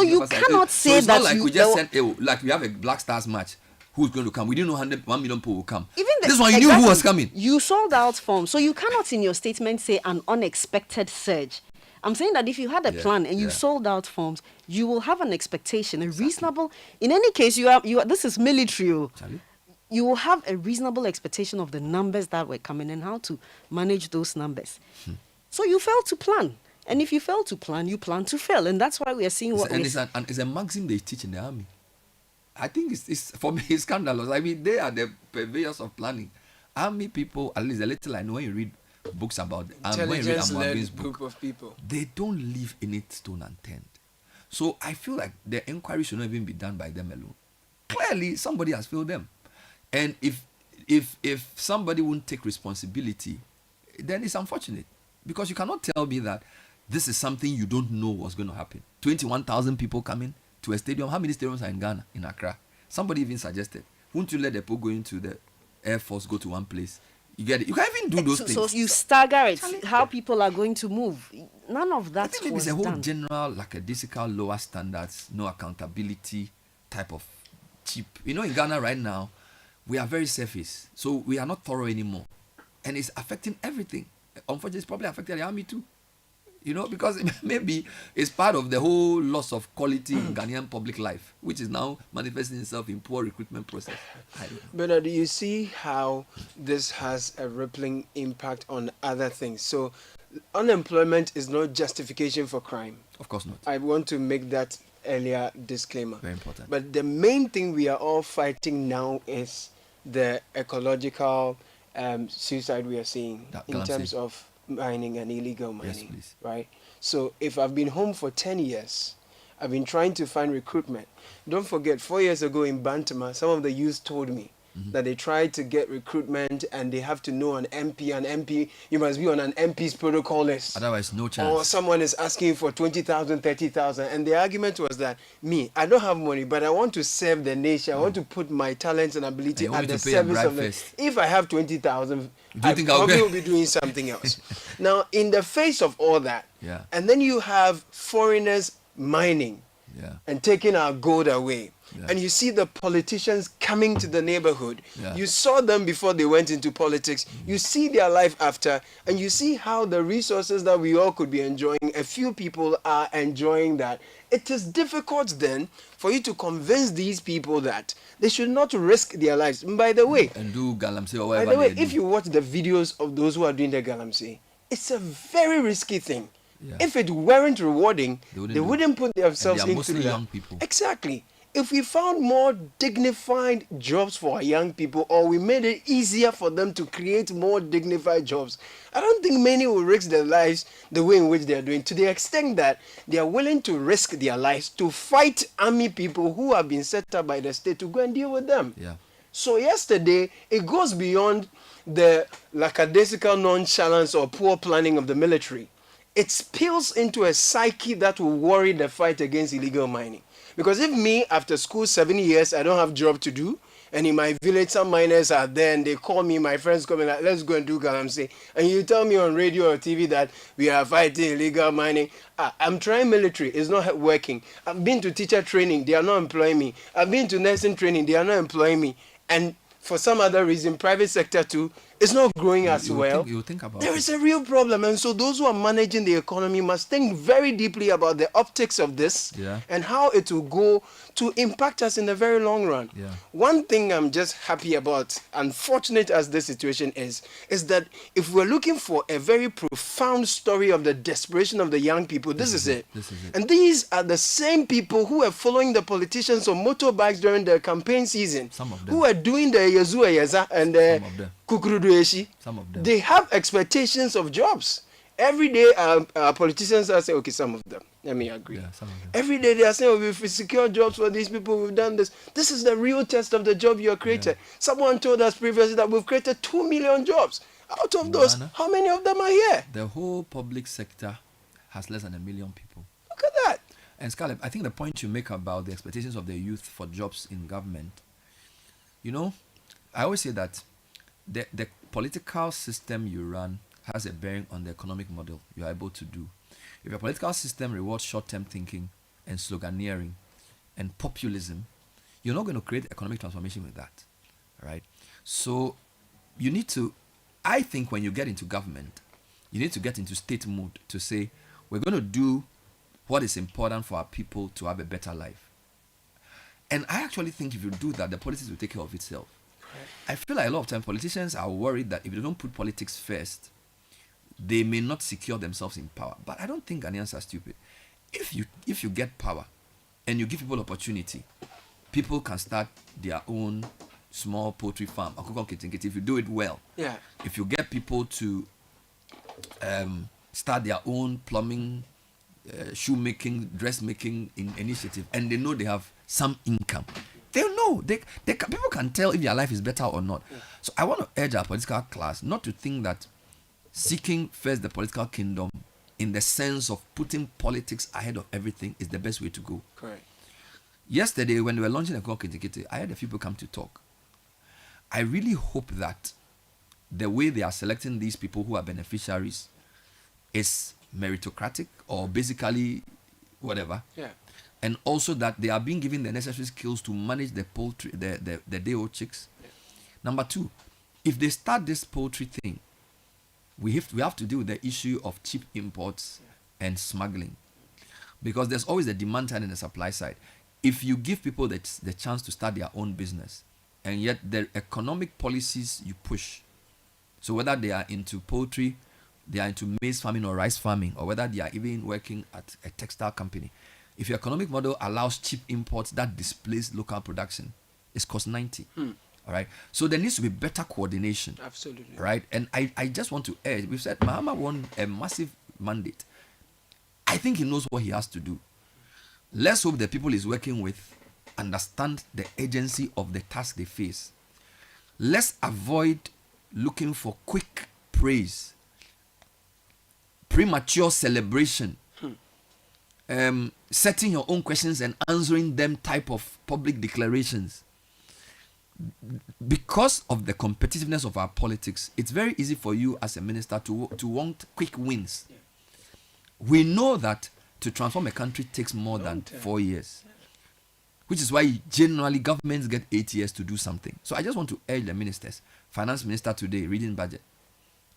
you cannot say it's that not like we just said, like we have a Black Stars match. Who's going to come? We didn't know 1 million people will come. This one, you knew who was coming. You sold out forms. So you cannot in your statement say an unexpected surge. I'm saying that if you had a plan and you sold out forms, you will have an expectation, a reasonable. In any case, this is military. You will have a reasonable expectation of the numbers that were coming and how to manage those numbers. So you failed to plan. And if you fail to plan, you plan to fail. And that's why we are seeing what it's a maxim they teach in the army. I think it's for me, it's scandalous. I mean, they are the purveyors of planning. Army people, at least a little I know, when you read books about when you read Amwabin's book, group of people, they don't leave any stone unturned. So I feel like the inquiry should not even be done by them alone. Clearly, somebody has failed them. And if somebody won't take responsibility, then it's unfortunate. Because you cannot tell me that this is something you don't know what's going to happen. 21,000 people coming to a stadium. How many stadiums are in Ghana, in Accra? Somebody even suggested, won't you let the people go into the Air Force, go to one place? You get it? You can't even do those things. So you stagger it, how people are going to move. None of that was done. It's a whole general, lackadaisical, lower standards, no accountability type of cheap. You know, in Ghana right now, we are very surface. So we are not thorough anymore. And it's affecting everything. Unfortunately, it's probably affected the army too. You know, because maybe it's part of the whole loss of quality in Ghanaian public life, which is now manifesting itself in poor recruitment process. But do you see how this has a rippling impact on other things? So unemployment is no justification for crime. Of course not. I want to make that earlier disclaimer. Very important. But the main thing we are all fighting now is the ecological suicide we are seeing in terms of mining and illegal mining. Yes, right? So if I've been home for 10 years, I've been trying to find recruitment. Don't forget, 4 years ago in Bantama, some of the youth told me that they tried to get recruitment and they have to know an MP. You must be on an MP's protocol list. Otherwise, no chance. Or someone is asking for 20,000, 30,000. And the argument was that, I don't have money, but I want to serve the nation. I want to put my talents and ability at the service of the... If I have 20,000, I probably will be doing something else. Now, in the face of all that, and then you have foreigners mining and taking our gold away. and you see the politicians coming to the neighborhood. You saw them before they went into politics. You see their life after, and you see how the resources that we all could be enjoying, a few people are enjoying that. It is difficult then for you to convince these people that they should not risk their lives. And by the way, and do galamsey or whatever. By the way, if you watch the videos of those who are doing the galamsey, it's a very risky thing. If it weren't rewarding, they wouldn't put themselves into that. Young people. Exactly. If we found more dignified jobs for our young people, or we made it easier for them to create more dignified jobs, I don't think many will risk their lives the way in which they are doing, to the extent that they are willing to risk their lives to fight army people who have been set up by the state to go and deal with them. So yesterday, it goes beyond the lackadaisical nonchalance or poor planning of the military. It spills into a psyche that will worry the fight against illegal mining. Because if me, after school, 7 years, I don't have job to do, and in my village some miners are there and they call me, my friends come in like, let's go and do galamsey, and you tell me on radio or TV that we are fighting illegal mining, I'm trying military, it's not working. I've been to teacher training, they are not employing me. I've been to nursing training, they are not employing me. And for some other reason, private sector too, it's not growing as well. There is a real problem, and so those who are managing the economy must think very deeply about the optics of this and how it will go to impact us in the very long run. One thing I'm just happy about, unfortunate as this situation is that if we're looking for a very profound story of the desperation of the young people, this is it. And these are the same people who are following the politicians on motorbikes during the campaign season, who are doing the Yazua Yaza and the Kukurudueshi. They have expectations of jobs. Every day, our politicians are saying, okay, some of them. Let me agree. Every day they are saying, oh, we've secured jobs for these people, we've done this. This is the real test of the job you have created. Someone told us previously that we've created 2 million jobs. Out of those, how many of them are here? The whole public sector has less than 1 million people. Look at that. And Scarlett, I think the point you make about the expectations of the youth for jobs in government, you know, I always say that the political system you run has a bearing on the economic model you are able to do. If your political system rewards short-term thinking and sloganeering and populism, you're not going to create economic transformation with that, right? So you need to, I think when you get into government, you need to get into state mode to say, we're going to do what is important for our people to have a better life. And I actually think if you do that, the politics will take care of itself. I feel like a lot of times politicians are worried that if they don't put politics first, they may not secure themselves in power. But I don't think Ghanaians are stupid. If you get power and you give people opportunity, people can start their own small poultry farm. If you do it well, if you get people to start their own plumbing, shoemaking, dressmaking initiative, and they know they have some income, they'll know. People can tell if their life is better or not. So I want to urge our political class not to think that seeking first the political kingdom in the sense of putting politics ahead of everything is the best way to go. Correct. Yesterday, when we were launching the Kokitikiti, I had a few people come to talk. I really hope that the way they are selecting these people who are beneficiaries is meritocratic or basically whatever. And also that they are being given the necessary skills to manage the poultry, the day-old chicks. Number two, if they start this poultry thing, we have to deal with the issue of cheap imports and smuggling, because there's always the demand side and the supply side. If you give people the chance to start their own business, and yet the economic policies you push, so whether they are into poultry, they are into maize farming or rice farming, or whether they are even working at a textile company, if your economic model allows cheap imports that displace local production, it's cost 90. All right. So there needs to be better coordination. Absolutely. Right. And I just want to urge, we've said Mahama won a massive mandate. I think he knows what he has to do. Let's hope the people he's working with understand the urgency of the task they face. Let's avoid looking for quick praise, premature celebration, setting your own questions and answering them type of public declarations. Because of the competitiveness of our politics, it's very easy for you as a minister to want quick wins. We know that to transform a country takes more than 4 years. which is why generally governments get 8 years to do something. So I just want to urge the ministers, finance minister today, reading budget,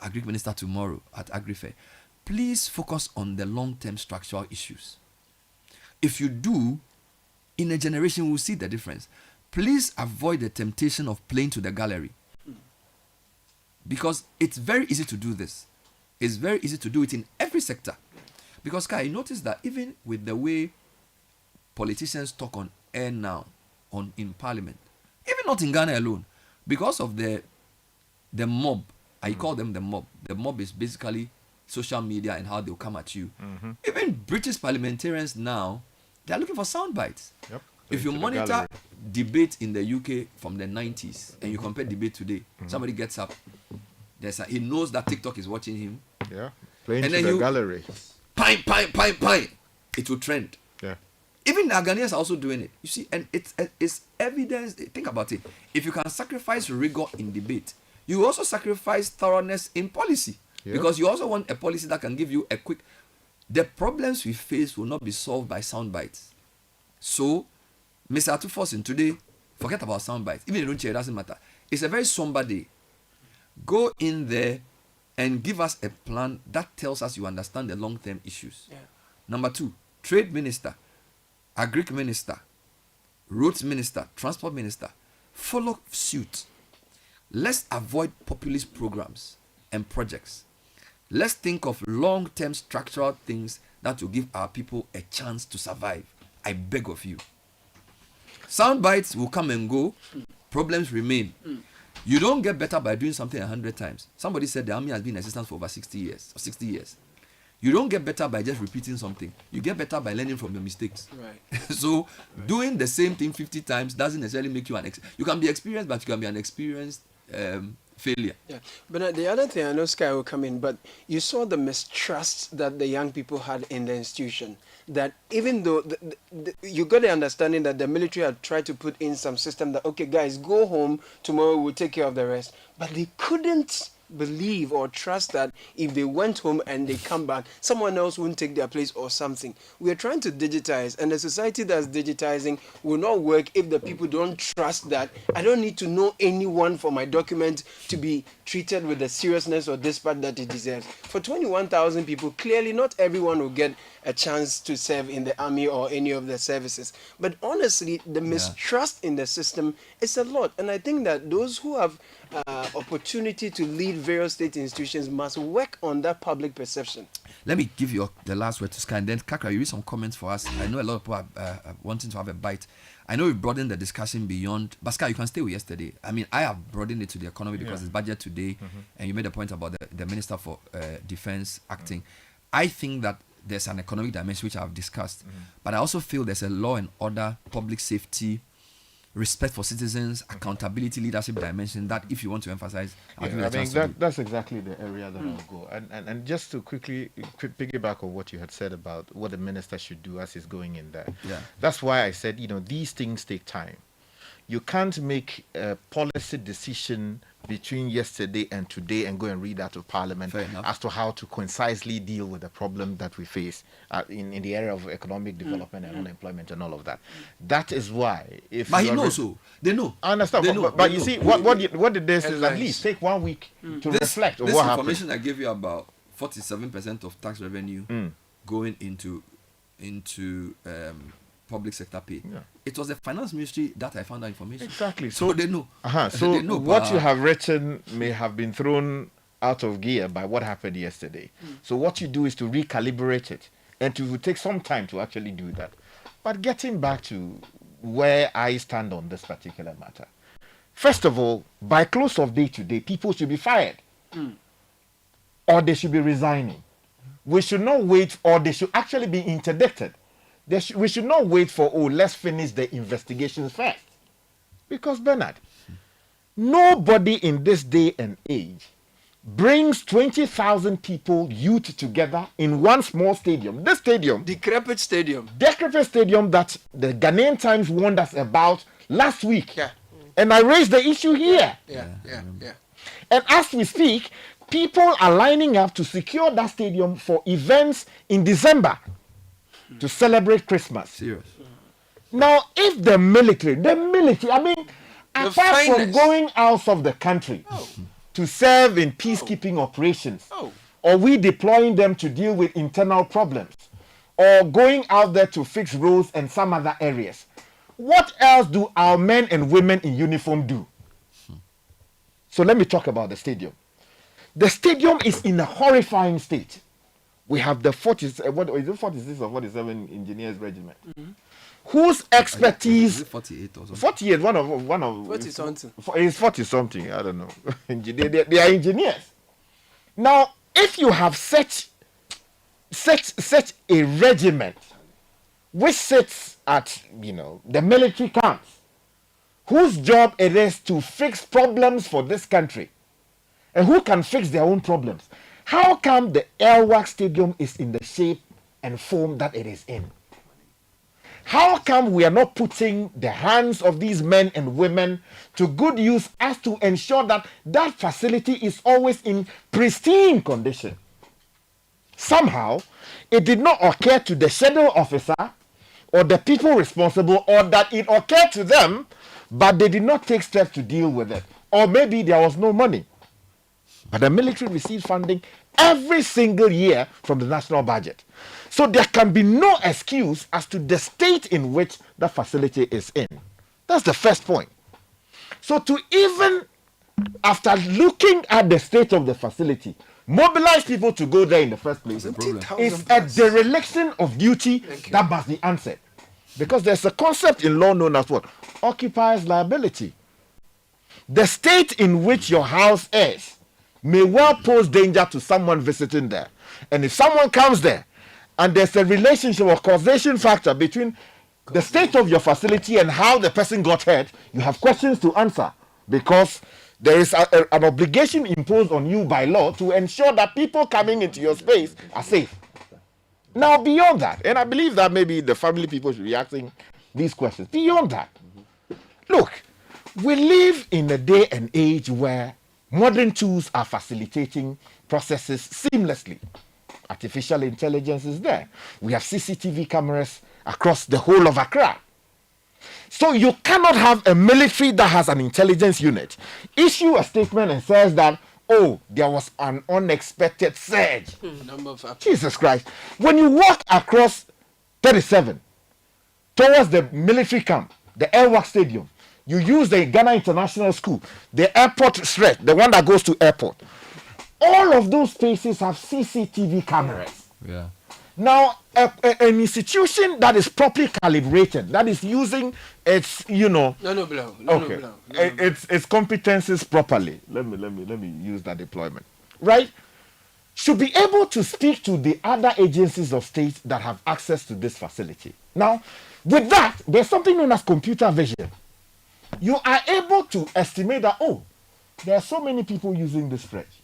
agri minister tomorrow at AgriFair, please focus on the long-term structural issues. If you do, in a generation, we'll see the difference. Please avoid the temptation of playing to the gallery. Because it's very easy to do this. It's very easy to do it in every sector. Because, Kai, notice that even with the way politicians talk on air now, in parliament, even not in Ghana alone, because of the mob, I call them the mob. The mob is basically social media and how they'll come at you. Even British parliamentarians now, they're looking for sound bites. Yep. If you monitor debate in the UK from the 90s and you compare debate today, somebody gets up, he knows that TikTok is watching him. Yeah, playing to the gallery. Pine. It will trend. Yeah. Even the Ghanaians are also doing it. You see, and it's evidence. Think about it. If you can sacrifice rigor in debate, you also sacrifice thoroughness in policy. Yeah. Because you also want a policy that can give you a quick... The problems we face will not be solved by sound bites. So, Mr. Atufosin, today, forget about sound bites. Even if you don't cheer, it doesn't matter. It's a very somber day. Go in there and give us a plan that tells us you understand the long-term issues. Yeah. Number 2, Trade Minister, Agric Minister, Roads Minister, Transport Minister, follow suit. Let's avoid populist programs and projects. Let's think of long-term structural things that will give our people a chance to survive. I beg of you. Sound bites will come and go. Problems remain. You don't get better by doing something 100 times. Somebody said the army has been in existence for over 60 years. Or 60 years. You don't get better by just repeating something. You get better by learning from your mistakes. Right. So doing the same thing 50 times doesn't necessarily make you you can be experienced, but you can be an experienced failure. Yeah, but the other thing, I know Sky will come in, but you saw the mistrust that the young people had in the institution. That even though you got the understanding that the military had tried to put in some system that, okay, guys, go home, tomorrow we'll take care of the rest. But they couldn't believe or trust that if they went home and they come back, someone else wouldn't take their place or something. We are trying to digitize, and the society that's digitizing will not work if the people don't trust that I don't need to know anyone for my document to be treated with the seriousness or dispatch that it deserves. For 21,000 people, clearly not everyone will get a chance to serve in the army or any of the services. But honestly, the mistrust in the system is a lot. And I think that those who have opportunity to lead various state institutions must work on that public perception. Let me give you the last word to Sky, and then Kakra, you read some comments for us. I know a lot of people are wanting to have a bite. I know we've broadened the discussion beyond, but Sky, you can stay with yesterday. I mean, I have broadened it to the economy because it's budget today, and you made a point about the Minister for Defense acting. I think that there's an economic dimension which I've discussed, but I also feel there's a law and order, public safety, respect for citizens, accountability, leadership dimension that if you want to emphasize, I think that's exactly the area that I'll go. And just to quickly piggyback on what you had said about what the minister should do as he's going in there. Yeah. That's why I said, these things take time. You can't make a policy decision between yesterday and today and go and read that to Parliament as to how to concisely deal with the problem that we face in the area of economic development and unemployment and all of that. That is why. But he knows so. They know. I understand. But you see, what did they say is at least take 1 week to reflect on what happened. This information I gave you about 47% of tax revenue going into public sector pay. Yeah. It was the finance ministry that I found that information. Exactly. So they know. So they know, what you have written may have been thrown out of gear by what happened yesterday. So what you do is to recalibrate it, and it will take some time to actually do that. But getting back to where I stand on this particular matter, first of all, by close of day today, people should be fired, or they should be resigning. We should not wait, or they should actually be interdicted. We should not wait for, let's finish the investigations first. Because, Bernard, nobody in this day and age brings 20,000 people, youth together in one small stadium. This stadium. Decrepit stadium that the Ghanaian Times warned us about last week. Yeah. And I raised the issue here. Yeah. And as we speak, people are lining up to secure that stadium for events in December. To celebrate Christmas. Serious. Now, if the military, I mean, apart from finest. going out of the country to serve in peacekeeping operations, or we deploying them to deal with internal problems, or going out there to fix roads and some other areas, what else do our men and women in uniform do? So let me talk about the stadium. The stadium is in a horrifying state. We have the 46 or 47 engineers regiment, whose expertise. Is it 48 or something? 48, one of 40 something. It's 40 something. I don't know. they are engineers. Now, if you have such a regiment which sits at the military camps, whose job it is to fix problems for this country, and who can fix their own problems, how come the El-Wak Stadium is in the shape and form that it is in? How come we are not putting the hands of these men and women to good use as to ensure that that facility is always in pristine condition? Somehow, it did not occur to the schedule officer or the people responsible, or that it occurred to them, but they did not take steps to deal with it. Or maybe there was no money. But the military received funding every single year from the national budget. So there can be no excuse as to the state in which the facility is in. That's the first point. So to even, after looking at the state of the facility, mobilize people to go there in the first place is a dereliction of duty that must be answered. Because there's a concept in law known as what? Occupier's liability. The state in which your house is may well pose danger to someone visiting there. And if someone comes there and there's a relationship or causation factor between the state of your facility and how the person got hurt, you have questions to answer, because there is an obligation imposed on you by law to ensure that people coming into your space are safe. Now, beyond that, and I believe that maybe the family people should be asking these questions. Beyond that, look, we live in a day and age where modern tools are facilitating processes seamlessly. Artificial intelligence is there. We have CCTV cameras across the whole of Accra. So you cannot have a military that has an intelligence unit issue a statement and says that, oh, there was an unexpected surge. Jesus Christ. When you walk across 37 towards the military camp, the El-Wak Stadium, you use the Ghana International School, the airport stretch, the one that goes to airport. All of those spaces have CCTV cameras. Yeah. Now, an institution that is properly calibrated, that is using its, its competencies properly. Let me use that deployment, right? Should be able to speak to the other agencies of state that have access to this facility. Now, with that, there's something known as computer vision. You are able to estimate that, oh, there are so many people using this stretch.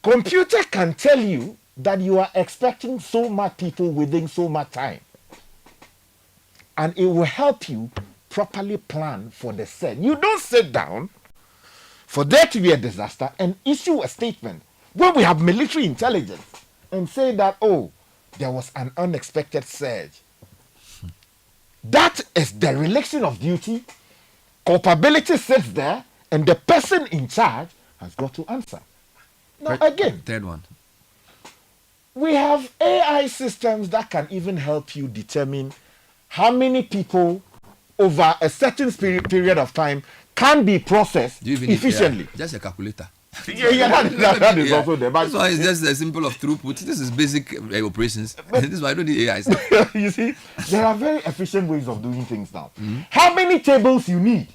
Computer can tell you that you are expecting so much people within so much time. And it will help you properly plan for the set. You don't sit down for there to be a disaster and issue a statement when we have military intelligence and say that, oh, there was an unexpected surge. That is dereliction of duty. Culpability sits there, and the person in charge has got to answer. Now, again, third one. We have AI systems that can even help you determine how many people over a certain period of time can be processed efficiently. Just a calculator. That is also there. That's why it's just a simple of throughput. This is basic operations. This is why I don't need AI. You see, there are very efficient ways of doing things now. How many tables you need,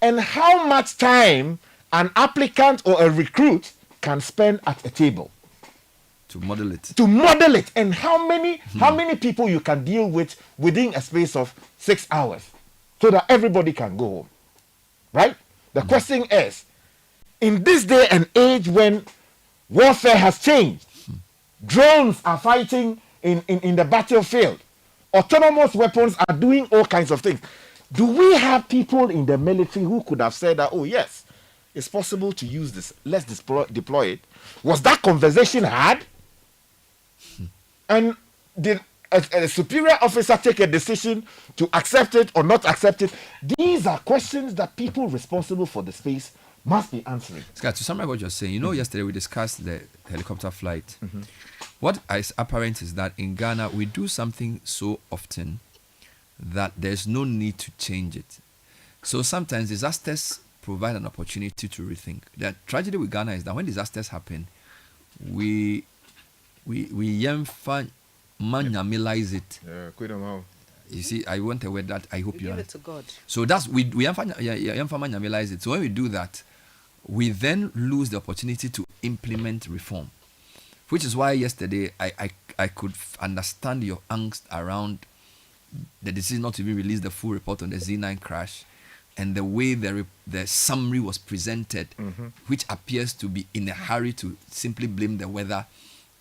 and how much time an applicant or a recruit can spend at a table. To model it. And how many people you can deal with within a space of 6 hours so that everybody can go home. Right? The question is, in this day and age when warfare has changed, drones are fighting in the battlefield, autonomous weapons are doing all kinds of things. Do we have people in the military who could have said that, oh yes, it's possible to use this, let's deploy it? Was that conversation had? And did a superior officer take a decision to accept it or not accept it? These are questions that people responsible for the space must be answering. Scott, to summarize what you're saying, yesterday we discussed the helicopter flight. What is apparent is that in Ghana, we do something so often that there's no need to change it. So sometimes disasters provide an opportunity to rethink. The tragedy with Ghana is that when disasters happen, we manyamilize it. You see, I want a word that I hope you give it to God. So that's we manyamilize it. So when we do that, we then lose the opportunity to implement reform. Which is why yesterday I could understand your angst around the decision not to even release the full report on the Z9 crash and the way the summary was presented, which appears to be in a hurry to simply blame the weather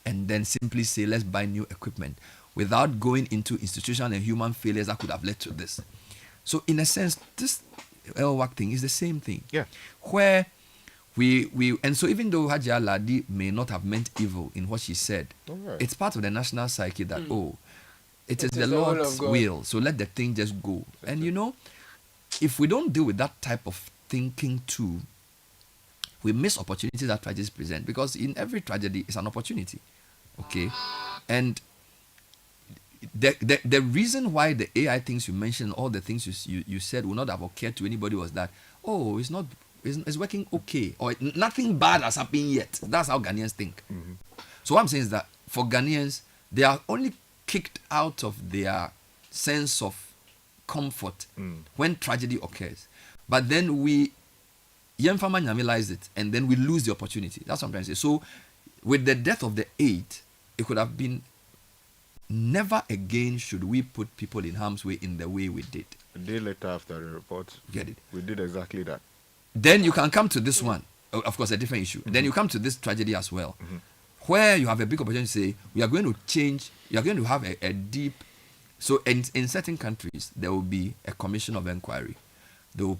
and then simply say, let's buy new equipment, without going into institutional and human failures that could have led to this. So in a sense, this El-Wak thing is the same thing. Yeah. Where and so even though Hajia Ladi may not have meant evil in what she said, it's part of the national psyche that, it is the Lord's will, so let the thing just go. And if we don't deal with that type of thinking too, we miss opportunities that tragedies present, because in every tragedy is an opportunity. Okay? And the reason why the AI things you mentioned, all the things you said would not have occurred to anybody was that, it's working okay, or nothing bad has happened yet. That's how Ghanaians think. So what I'm saying is that for Ghanaians, they are only kicked out of their sense of comfort when tragedy occurs. But then we nyamilize it, and then we lose the opportunity. That's what I'm trying to say. So with the death of the 8, it could have been, never again should we put people in harm's way in the way we did. A day later after the report, get it? We did exactly that. Then you can come to this one, of course, a different issue. Then you come to this tragedy as well, where you have a big opportunity to say, we are going to change, you are going to have a deep, so in certain countries, there will be a commission of inquiry.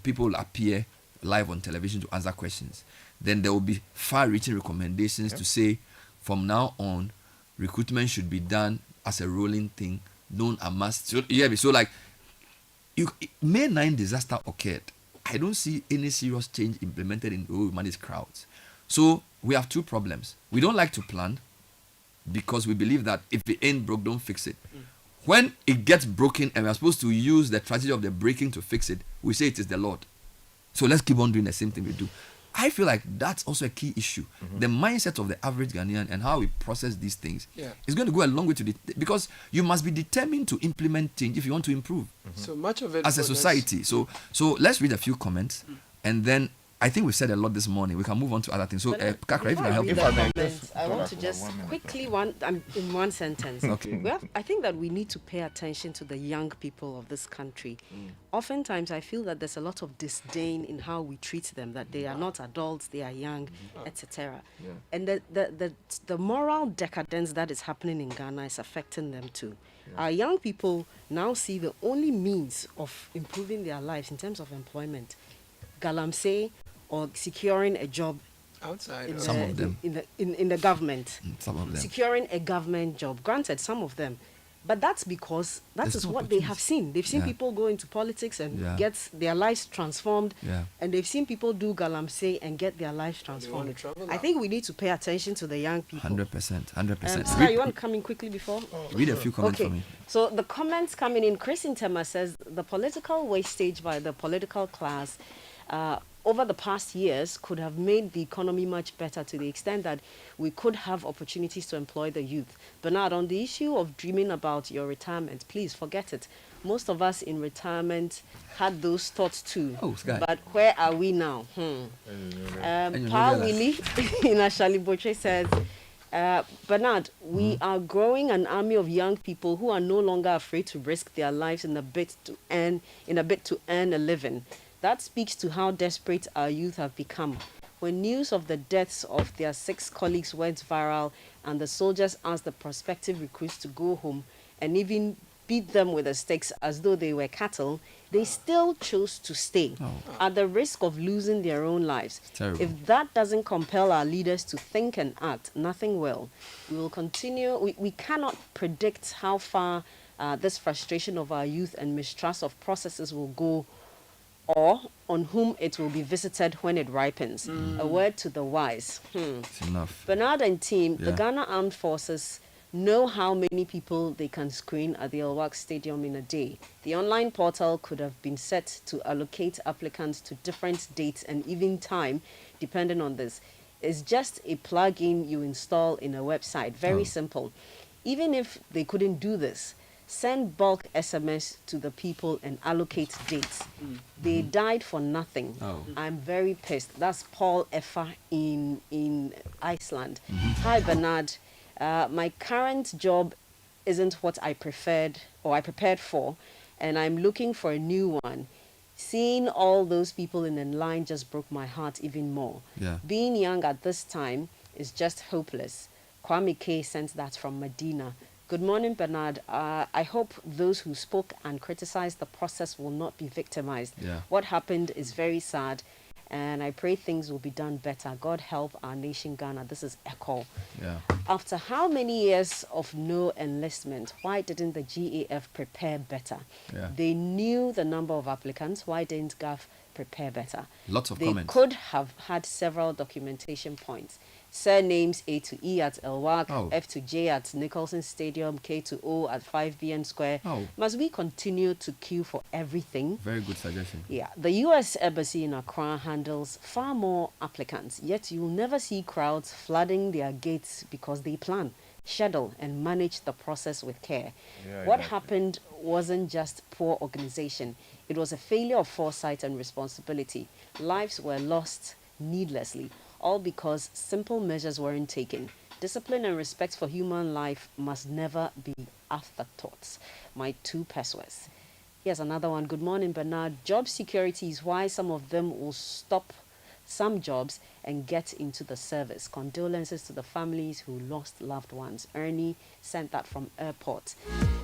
People will appear live on television to answer questions. Then there will be far-reaching recommendations to say, from now on, recruitment should be done as a rolling thing, known a must. So like, May 9 disaster occurred. I don't see any serious change implemented in the way we manage crowds. So we have two problems. We don't like to plan because we believe that if it ain't broke, don't fix it. When it gets broken and we're supposed to use the tragedy of the breaking to fix it, we say it is the Lord. So let's keep on doing the same thing we do. I feel like that's also a key issue. The mindset of the average Ghanaian and how we process these things is going to go a long way because you must be determined to implement change if you want to improve. So much of it as a society. So let's read a few comments, and then I think we've said a lot this morning. We can move on to other things. So, Kakra, if you can help. I want to just quickly in one sentence. Okay. I think that we need to pay attention to the young people of this country. Oftentimes, I feel that there's a lot of disdain in how we treat them, that they are not adults, they are young, etc. And the moral decadence that is happening in Ghana is affecting them too. Our young people now see the only means of improving their lives in terms of employment, galamsey, or securing a job outside, in the government. Some of them. Securing a government job. Granted, some of them. But that's because that is what they have seen. They've seen people go into politics and get their lives transformed. And they've seen people do galamsey and get their lives transformed. I think we need to pay attention to the young people. 100%. Sky, you want to come in quickly before? Read a few comments for me. So the comments coming in, Chris Intema says, the political wastage by the political class over the past years could have made the economy much better to the extent that we could have opportunities to employ the youth. Bernard, on the issue of dreaming about your retirement, please forget it. Most of us in retirement had those thoughts too. But where are we now? Paul Willie in Ashali Boche says, Bernard, we are growing an army of young people who are no longer afraid to risk their lives in a bid to earn a living. That speaks to how desperate our youth have become. When news of the deaths of their 6 colleagues went viral and the soldiers asked the prospective recruits to go home and even beat them with the sticks as though they were cattle, they still chose to stay at the risk of losing their own lives. If that doesn't compel our leaders to think and act, nothing will. We will continue. We cannot predict how far this frustration of our youth and mistrust of processes will go, or on whom it will be visited when it ripens. A word to the wise. It's enough. Bernard and team, the Ghana Armed Forces know how many people they can screen at the El-Wak Stadium in a day. The online portal could have been set to allocate applicants to different dates and even time, depending on this. It's just a plugin you install in a website. Very simple. Even if they couldn't do this, send bulk SMS to the people and allocate dates. They died for nothing. I'm very pissed. That's Paul Effa in Iceland. Hi, Bernard. My current job isn't what I prepared for, and I'm looking for a new one. Seeing all those people in the line just broke my heart even more. Being young at this time is just hopeless. Kwame K sent that from Medina. Good morning, Bernard. I hope those who spoke and criticized the process will not be victimized. What happened is very sad, and I pray things will be done better. God help our nation, Ghana. This is Echo. After how many years of no enlistment, why didn't the GAF prepare better? They knew the number of applicants. Why didn't GAF prepare better? Lots of they comments. Could have had several documentation points. Surnames A to E at El-Wak, F to J at Nicholson Stadium, K to O at 5BN Square. Must we continue to queue for everything? Very good suggestion. The U.S. Embassy in Accra handles far more applicants, yet you'll never see crowds flooding their gates because they plan, schedule, and manage the process with care. What happened wasn't just poor organization. It was a failure of foresight and responsibility. Lives were lost needlessly, all because simple measures weren't taken. Discipline and respect for human life must never be afterthoughts. My 2 pesos. Here's another one. Good morning, Bernard. Job security is why some of them will stop some jobs and get into the service. Condolences to the families who lost loved ones. Ernie sent that from airport.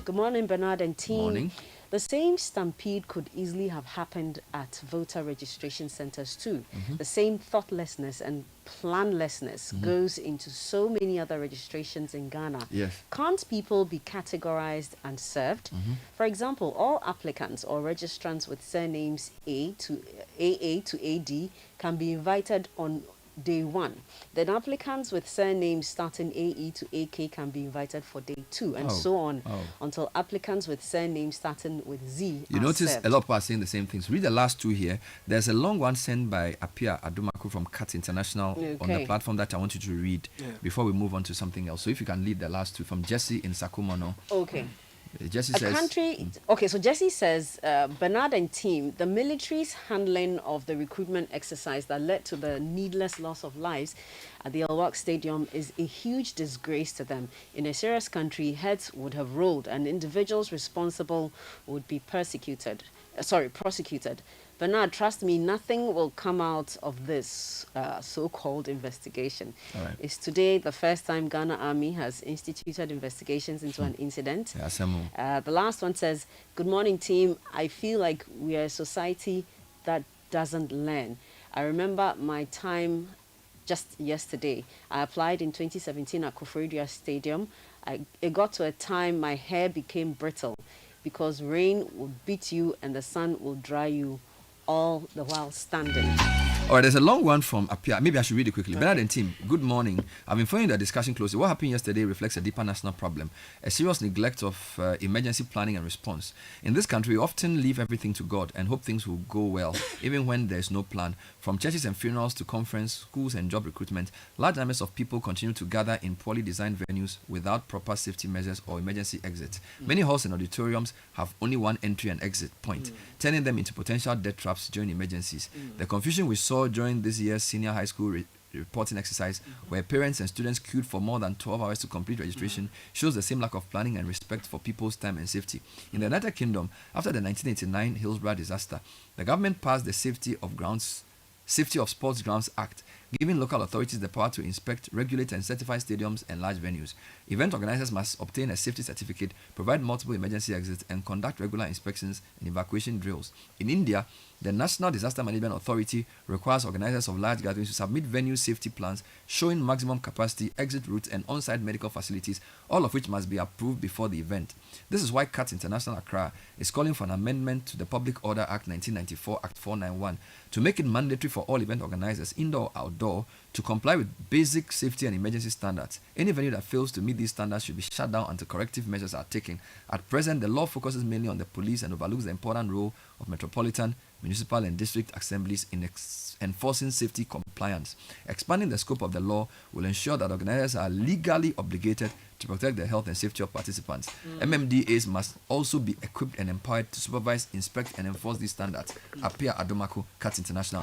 Good morning, Bernard and team. Morning. The same stampede could easily have happened at voter registration centers too. The same thoughtlessness and planlessness goes into so many other registrations in Ghana. Can't people be categorized and served? For example, all applicants or registrants with surnames AA to AD can be invited on day 1. Then applicants with surnames starting AE to AK can be invited for day 2, and so on until applicants with surnames starting with Z. You notice served. A lot of people are saying the same things. Read the last 2 here. There's a long one sent by Apia Adumaku from CAT International on the platform that I want you to read before we move on to something else. So if you can lead the last 2 from Jesse in Sakumono. Jesse says, so Jesse says, Bernard and team, the military's handling of the recruitment exercise that led to the needless loss of lives at the El-Wak Stadium is a huge disgrace to them. In a serious country, heads would have rolled and individuals responsible would be prosecuted. Bernard, trust me, nothing will come out of this so-called investigation. It's today the first time Ghana Army has instituted investigations into an incident. The last one says, good morning, team. I feel like we are a society that doesn't learn. I remember my time just yesterday. I applied in 2017 at Koforidua Stadium. It got to a time my hair became brittle because rain will beat you and the sun will dry you, all the while standing. All right, there's a long one from Apia. Maybe I should read it quickly. Bernard and team, good morning. I've been following the discussion closely. What happened yesterday reflects a deeper national problem, a serious neglect of emergency planning and response. In this country, we often leave everything to God and hope things will go well, even when there's no plan. From churches and funerals to conference, schools and job recruitment, large numbers of people continue to gather in poorly designed venues without proper safety measures or emergency exits. Many halls and auditoriums have only one entry and exit point, turning them into potential death traps during emergencies. The confusion we saw during this year's senior high school reporting exercise, where parents and students queued for more than 12 hours to complete registration, shows the same lack of planning and respect for people's time and safety. In the United Kingdom, after the 1989 Hillsborough disaster, the government passed the Safety of Sports Grounds Act, giving local authorities the power to inspect, regulate, and certify stadiums and large venues. Event organizers must obtain a safety certificate, provide multiple emergency exits, and conduct regular inspections and evacuation drills. In India, the National Disaster Management Authority requires organizers of large gatherings to submit venue safety plans showing maximum capacity, exit routes, and on-site medical facilities, all of which must be approved before the event. This is why CAT International Accra is calling for an amendment to the Public Order Act 1994, Act 491, to make it mandatory for all event organizers, indoor or outdoor, to comply with basic safety and emergency standards. Any venue that fails to meet these standards should be shut down until corrective measures are taken. At present, the law focuses mainly on the police and overlooks the important role of metropolitan, municipal, and district assemblies in enforcing safety compliance. Expanding the scope of the law will ensure that organizers are legally obligated to protect the health and safety of participants. MMDAs must also be equipped and empowered to supervise, inspect, and enforce these standards. Apia Adomako, CAT International.